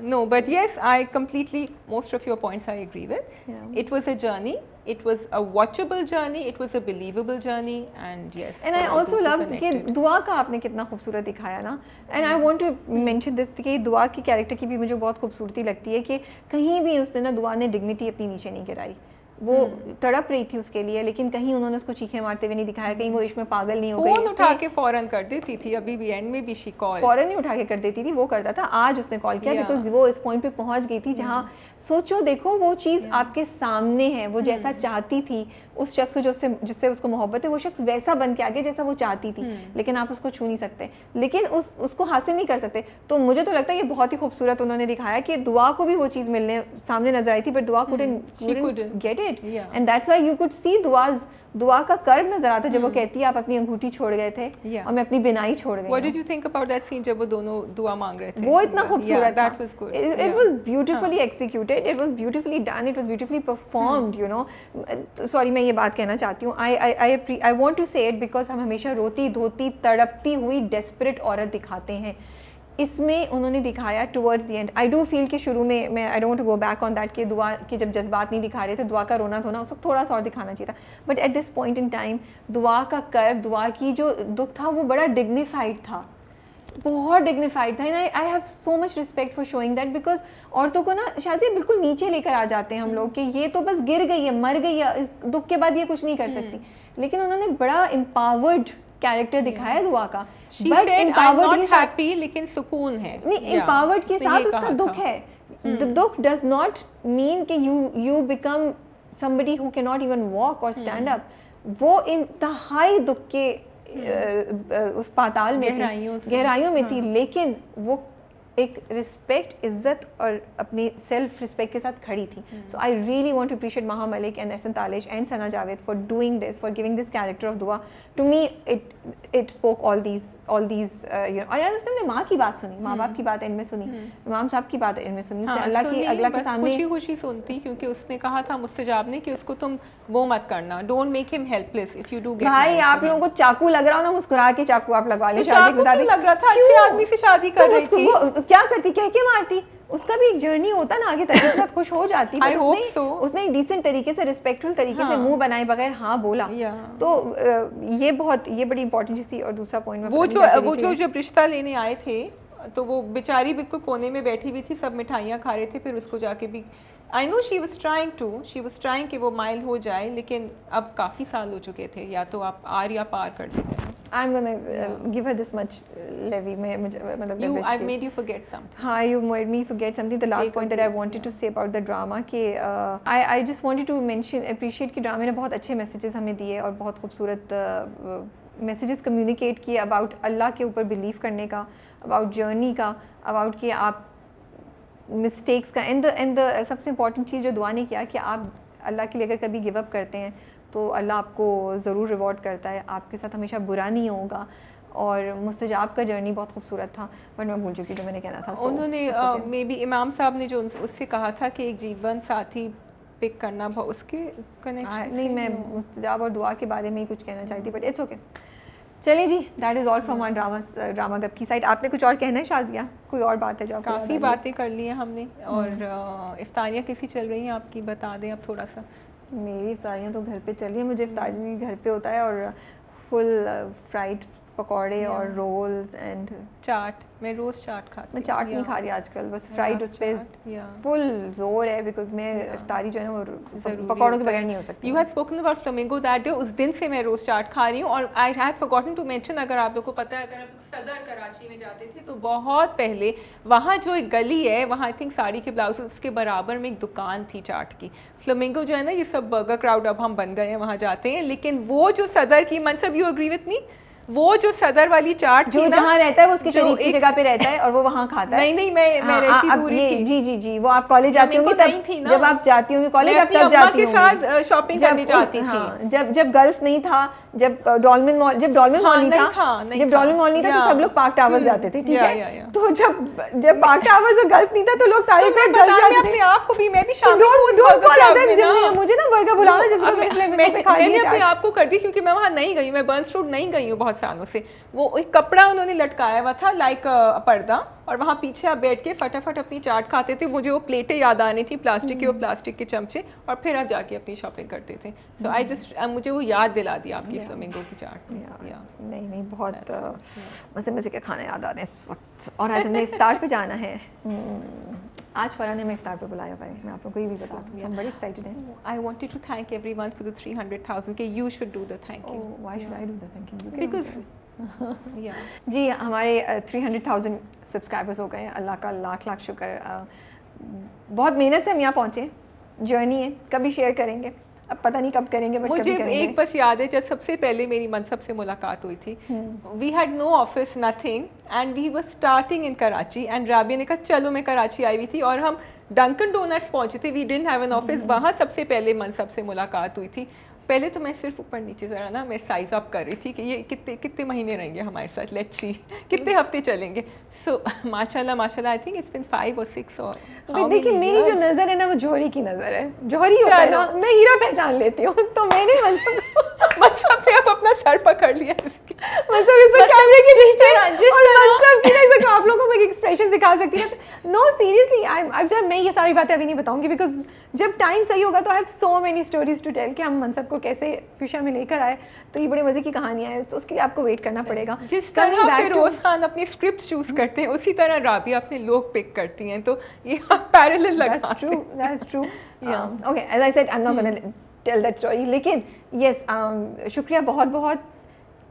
No, but yes, I completely, most of your points I agree with. Yeah. It was a journey. It was a watchable journey. It was a believable journey, and yes. And I for all also those who love कि connected. दुआ का आपने कितना खूबसूरत दिखाया ना। And I want to mention this कि दुआ की कैरेक्टर की भी मुझे बहुत खूबसूरती लगती है कि कहीं भी उसने ना दुआ ने डिग्निटी अपनी नीचे नहीं गिराई। वो तड़प रही थी उसके लिए, लेकिन कहीं उन्होंने उसको चीखें मारते हुए नहीं दिखाया, कहीं वो इश्क में पागल नहीं हो गई। फोन उठा के फौरन कर देती थी, अभी भी एंड में भी शी कॉल फौरन नहीं उठा के कर देती थी, वो करता था। आज उसने कॉल किया बिकॉज वो इस पॉइंट पे पहुंच गई थी जहाँ सोचो देखो वो चीज़ आपके सामने है, वो जैसा चाहती थी उस शख्स को जिससे उसको मोहब्बत है, वो शख्स वैसा बन के आ गया जैसा वो चाहती थी, लेकिन आप उसको छू नहीं सकते, लेकिन उसको हासिल नहीं कर सकते। तो मुझे तो लगता है ये बहुत ही खूबसूरत उन्होंने दिखाया कि दुआ को भी वो चीज़ मिलने सामने नजर आई थी, बट दुआ couldn't get it, and that's why you could see दुआ का कर्व नजर आता है जब वो कहती है आप अपनी अंगूठी छोड़ गए थे और मैं अपनी बिनाई छोड़ गई। What did you think about that scene जब वो दोनों दुआ मांग रहे थे? वो इतना खूबसूरत था। That was good. It was beautifully executed. It was beautifully done. It was beautifully performed. You know. Sorry, मैं ये बात कहना चाहती हूँ। I want to say it because हम हमेशा रोती धोती तड़पती हुई desperate औरत दिखाते हैं। इसमें उन्होंने दिखाया towards the end. I do feel कि शुरू में मैं I don't go back on that कि दुआ के जब जज्बात नहीं दिखा रहे थे, दुआ का रोना धोना उस वक्त थोड़ा सा और दिखाना चाहिए था, but at this point in time दुआ का कर्व, दुआ की जो दुख था वो बड़ा डिग्निफाइड था, बहुत डिग्निफाइड था। And I have so much respect for showing that because औरतों को ना शायद बिल्कुल नीचे लेकर आ जाते हैं हम लोग कि ये तो बस गिर गई है, मर गई है, इस दुख के बाद ये कुछ नहीं कर सकती, लेकिन उन्होंने बड़ा एम्पावर्ड कैरेक्टर दिखाया दुआ का। बट एम्पावर्ड हैप्पी, लेकिन सुकून है नहीं, एम्पावर्ड के साथ उसका दुख है। दुख डज नॉट मीन कि you become somebody who cannot even walk or stand up। वो इंतहाई दुख के उस पाताल में गहराइयों में थी, लेकिन वो एक रिस्पेक्ट, इज्जत और अपनी सेल्फ रिस्पेक्ट के साथ खड़ी थी। So I really want to appreciate Maha Malik and Ehsan Talish and Sana Javed for doing this, for giving this character of Dua. To me it spoke all these you know. और यार उसने माँ की बात सुनी, माँ बाप की बात इनमें सुनी, इमाम साहब की बात इनमें सुनी, उसने अल्लाह की अल्लाह के सामने खुशी खुशी सुनती, क्योंकि उसने कहा था मुस्तजाब ने कि उसको तुम वो मत करना, don't make him helpless if you do get. भाई आप लोगों को चाकू लग रहा हो ना, मुस्कुरा के चाकू आप लगवा ले। शादी के मुताबिक लग रहा था अच्छे आदमी से शादी कर रही थी, वो क्या करती, कह के मारती, उसका भी एक जर्नी होता ना आगे तक, साथ खुश हो जाती। उसने एक डिसेंट तरीके से, रिस्पेक्टफुल तरीके से मुंह बनाए बगैर हाँ बोला, तो ये बड़ी इंपॉर्टेंट चीज थी। और दूसरा पॉइंट वो जो जब रिश्ता लेने आए थे तो वो बेचारी बिल्कुल कोने में बैठी हुई थी, सब मिठाइयाँ खा रहे थे, फिर उसको जाके भी I know she was trying कि वो माइल हो जाए, लेकिन अब काफ़ी साल हो चुके थे, या तो आप आर या पार कर देते हैं। I'm gonna give her this much levy. I've made you forget something. हाँ, you made me forget something. The last point that I wanted to say about the drama कि I just wanted to appreciate कि ड्रामे ने बहुत अच्छे messages हमें दिए और बहुत खूबसूरत messages communicate किए about अल्लाह के ऊपर believe करने का, about journey का, about कि आप mistakes का, and the सबसे important चीज़ जो दुआ ने किया कि आप अल्लाह के लिए अगर कभी गिव अप करते हैं तो अल्लाह आपको ज़रूर रिवॉर्ड करता है, आपके साथ हमेशा बुरा नहीं होगा। और मुस्तजाब का जर्नी बहुत खूबसूरत था, बट मैं भूल चुकी जो मैंने कहना था। उन्होंने मे बी इमाम साहब ने जो उससे कहा था कि एक जीवन साथी पिक करना, उसके कनेक्शन नहीं, मैं मुस्तजाब और दुआ के बारे में ही कुछ कहना चाहती, बट इट्स ओके। चलिए जी, that is all from our drama Gup की साइड। आपने कुछ और कहना है शाजिया? कोई और बात है जो आपको? काफ़ी बातें कर ली हैं हमने, और इफ्तारियाँ कैसी चल रही हैं आपकी, बता दें अब थोड़ा सा। मेरी इफ्तारियाँ तो घर पे चल रही है, मुझे इफ्तारी घर पे होता है, और फुल फ्राइड पकौड़े और रोल्स एंड चाट। मैं रोज़ चाट खाती हूँ। मैं चाट नहीं खा रही आजकल, बस फ्राइड उस पर फुल जोर है, बिकॉज मैं इफ्तारी जो है ना वो पकौड़ों के बगैर नहीं हो सकती। You had spoken about flamingo that day, उस दिन से मैं रोज़ चाट खा रही हूँ। और I had forgotten to mention, अगर आप लोग को पता है, अगर आप सदर कराची में जाते थे तो बहुत पहले वहाँ जो एक गली है, वहाँ आई थिंक साड़ी के ब्लाउज, उसके बराबर में एक दुकान थी चाट की। फ्लेमिंगो जो है ना, ये सब बर्गर क्राउड अब हम बन गए हैं, वहाँ जाते हैं, लेकिन वो जो सदर की मनसब, यू एग्री विथ मी, वो जो सदर वाली चाट जो थी ना, जहाँ रहता है वो उसके जो शरीफ की एक- जगह पे रहता है और वो वहाँ खाता है। नहीं नहीं, मैं रहती आप दूरी ये थी। जी जी जी, वो आप कॉलेज जाती मेरे को होंगी नहीं थी तब, ना। जब आप जाती होंगी कॉलेज मैं आप अपनी तब अम्मा जाती के होंगी। साथ शॉपिंग करने जाती थी। जब गल्फ नहीं था, जब डॉल्मेन मॉल, जब डॉल्मेन मॉल नहीं था, जब डॉल्मेन मॉल नहीं था तो सब लोग पार्क टावर्स जाते थे, ठीक है। तो जब पार्क टावर्स और गल्फ नहीं था तो लोग तारीफ मैं गल्फ जाते थे। अपने आप को भी, मैं भी शामिल हूँ उस बर्गर क्लब में ना। मुझे ना बर्गर बुलाना जिसको मैंने अपने आप को कर दी, क्योंकि मैं वहाँ नहीं गई, मैं बर्न्स रोड नहीं गई हूँ बहुत सालों से। वो एक कपड़ा उन्होंने लटकाया हुआ था लाइक पर्दा, और वहाँ पीछे आप बैठ के फटाफट अपनी चाट खाते थे। मुझे वो प्लेटें याद आ रही थी, प्लास्टिक की, वो प्लास्टिक के चमचे, और फिर आप जाके अपनी शॉपिंग करते थे। सो आई जस्ट, मुझे वो याद दिला दिया आपकी फ्लेमिंगो की चाट ने। नहीं बहुत मज़े मज़े के खाने याद आ रहे हैं इस वक्त। और आज हमने इफ्तार पे जाना है। आज फरा ने हमें इफ्तार पे बुलाया हुआ है, मैं आप लोगों को ये भी बता दूँ, हम बड़ी एक्साइटेड हैं। I wanted to thank everyone for the 300,000 के you should do the thanking. Why should I do the thanking? Because जी हमारे 300,000 सब्सक्राइबर्स हो गए हैं, अल्लाह का लाख लाख शुक्र। बहुत मेहनत से हम यहाँ पहुँचे, जर्नी है, कभी शेयर करेंगे, अब पता नहीं कब करेंगे, बट मुझे एक बस याद है, जब सबसे पहले मेरी मनसब से मुलाकात हुई थी, we had no office nothing and we were starting in Karachi, and Rabia ने कहा चलो मैं कराची आई हुई थी और हम डंकन डोनट्स पहुंचे थे, we didn't have an office, वहाँ सबसे पहले मनसब से मुलाकात हुई थी। पहले तो मैं सिर्फ ऊपर नीचे ज़रा ना मैं साइज़ अप कर रही थी कि ये कितने कितने महीने रहेंगे हमारे साथ, लेट्स सी कितने हफ्ते चलेंगे। सो माशाल्लाह I think it's been 5 or 6 और देखिए मेरी जो नज़र है ना वो जौहरी की नज़र है, जौहरी होता है ना, मैं हीरा पहचान लेती हूँ, तो मैंने मतलब ने अब अपना सर पकड़ लिया मतलब इस कैमरे के पीछे और मतलब कि जैसे आप लोगों को मैं एक एक्सप्रेशन दिखा सकती है। नो सीरियसली अब जब मैं ये सारी बातें अभी नहीं बताऊंगी, बिकॉज जब टाइम सही होगा तो I have so many stories to tell कि हम मनसब को कैसे फ्यूशा में लेकर आए, तो ये बड़े मज़े की कहानियाँ हैं, उसके लिए आपको वेट करना पड़ेगा। जिस तरह फिरोज खान अपनी स्क्रिप्ट चूज करते हैं उसी तरह राबिया अपने लोग पिक करती हैं, तो ये पैरेलल लगा। That's true. Okay, as I said, I'm not gonna tell that story. लेकिन yes, शुक्रिया बहुत बहुत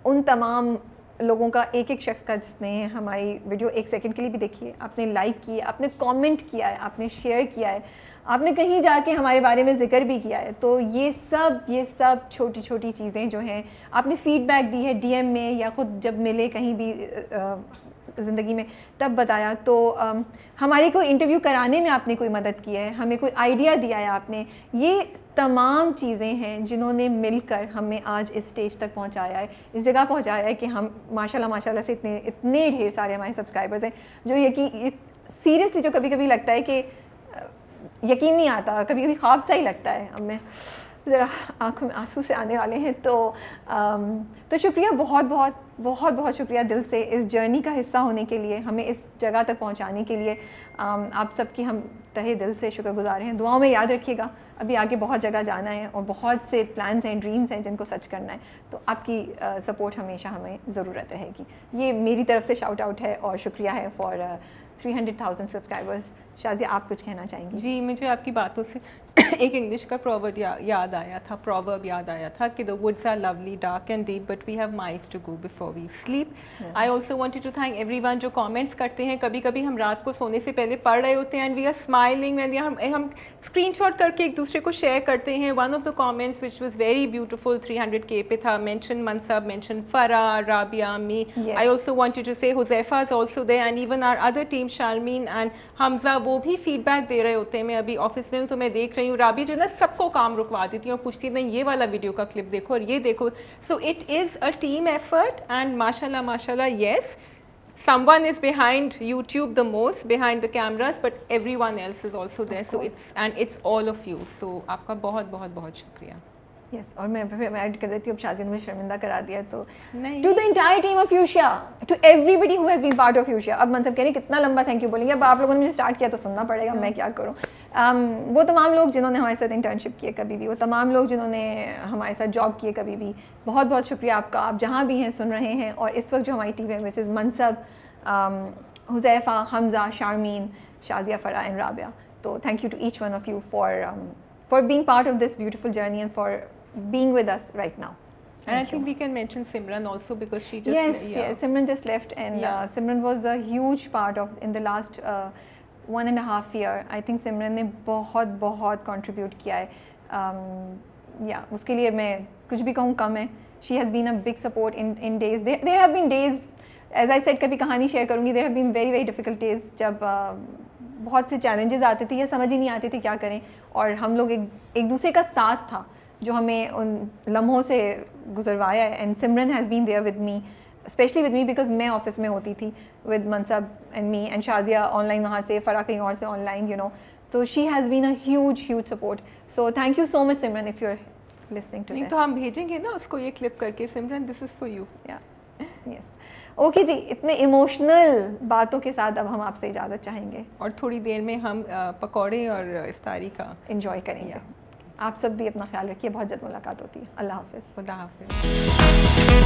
उन तमाम लोगों का, एक एक शख्स का जिसने हमारी वीडियो एक सेकंड के लिए भी देखी है, आपने लाइक किया, आपने कमेंट किया है, आपने शेयर किया है, आपने कहीं जाके हमारे बारे में जिक्र भी किया है। तो ये सब छोटी छोटी चीज़ें जो हैं, आपने फीडबैक दी है डीएम में या ख़ुद जब मिले कहीं भी ज़िंदगी में तब बताया, तो हमारे को इंटरव्यू कराने में आपने कोई मदद की है, हमें कोई आइडिया दिया है आपने, ये तमाम चीज़ें हैं जिन्होंने मिलकर हमें आज इस स्टेज तक पहुंचाया है, इस जगह पहुंचाया है कि हम माशाल्लाह से इतने ढेर सारे हमारे सब्सक्राइबर्स हैं, जो सीरियसली जो कभी कभी लगता है कि यकीन नहीं आता, कभी कभी ख्वाब सा ही लगता है। अब मैं ज़रा आंखों में आंसू से आने वाले हैं, तो शुक्रिया, बहुत शुक्रिया दिल से इस जर्नी का हिस्सा होने के लिए, हमें इस जगह तक पहुंचाने के लिए। आप सबकी हम तहे दिल से शुक्रगुजार हैं। दुआओं में याद रखिएगा, अभी आगे बहुत जगह जाना है और बहुत से प्लान्स हैं, ड्रीम्स हैं जिनको सच करना है, तो आपकी सपोर्ट हमेशा हमें ज़रूरत रहेगी। ये मेरी तरफ से शाउट आउट है और शुक्रिया है फॉर 300,000 सब्सक्राइबर्स। शाज़िया, आप कुछ कहना चाहेंगी? जी, मुझे आपकी बातों से एक इंग्लिश का प्रोवर्ब याद आया था कि the woods are lovely dark and deep but we have miles to go before we sleep. I also wanted to thank everyone जो कमेंट्स करते हैं। कभी कभी हम रात को सोने से पहले पढ़ रहे होते हैं and we are smiling and हम स्क्रीनशॉट करके एक दूसरे को शेयर करते हैं। One of the comments which was very beautiful 300K पे था, mention Mansab, mention Farah, Rabia, me. I also wanted to say Huzaifa is also there and even our other team Sharmeen and Hamza, वो भी फीडबैक दे रहे होते हैं। मैं अभी ऑफिस में हूँ तो मैं देख रही हूँ राबिया जो ना सबको काम रुकवा देती हूँ और पूछती नहीं ये वाला वीडियो का क्लिप देखो और ये देखो। So it is a team effort and माशाल्लाह yes, someone is behind YouTube the most, behind the cameras, but everyone else is also there. So it's all of you. So आपका बहुत शुक्रिया। Yes, और मैं ऐड कर देती हूँ, अब शाज़िया ने मुझे शर्मिंदा करा दिया, तो नहीं, to the entire team of Fuchsia, to everybody who has been part of Fuchsia। अब मनसब कह रही कितना लंबा थैंक यू बोलेंगे, अब आप लोगों ने मुझे स्टार्ट किया तो सुनना पड़ेगा, मैं क्या करूँ। वो तमाम लोग जिन्होंने हमारे साथ इंटर्नशिप किए कभी भी, वो तमाम लोग जिन्होंने हमारे साथ जॉब किए कभी भी, बहुत शुक्रिया आपका। आप जहाँ भी हैं सुन रहे हैं, और इस वक्त जो हमारी टीम है which is Mansab, Huzaifa, Hamza, Sharmeen, Shazia, Farah and Rabia, तो thank you to each one of you for being part of this beautiful journey and for being with us right now. And I think we can mention Simran also because she just yes, Simran just left, and Simran was a huge part of in the last 1.5 year. I think Simran ने बहुत contribute किया है। उसके लिए मैं कुछ भी कहूँ कम है, she has been a big support in days, there have been days, as I said, कभी कहानी शेयर करूँगी, there have been very very difficult days जब बहुत से चैलेंजेस आते थे या समझ ही नहीं आते थे क्या करें, और हम लोग एक दूसरे का साथ था जो हमें उन लम्हों से गुजरवाया है। And Simran has been there with me, especially with me because मैं ऑफिस में होती थी with Mansab and me, and Shazia online वहाँ से, फ़रा कहीं और से ऑनलाइन, यू नो, तो she has been a huge support. So thank you so much Simran, if you are listening to this. तो हम भेजेंगे ना उसको ये क्लिप करके, Simran this is for you. Yes, okay जी, इतने इमोशनल बातों के साथ अब हम आपसे इजाज़त चाहेंगे और थोड़ी देर में हम पकौड़े और इफ्तारी का एंजॉय करेंगे। आप सब भी अपना ख्याल रखिए, बहुत जल्द मुलाकात होती है। अल्लाह हाफिज़। खुदा हाफिज़।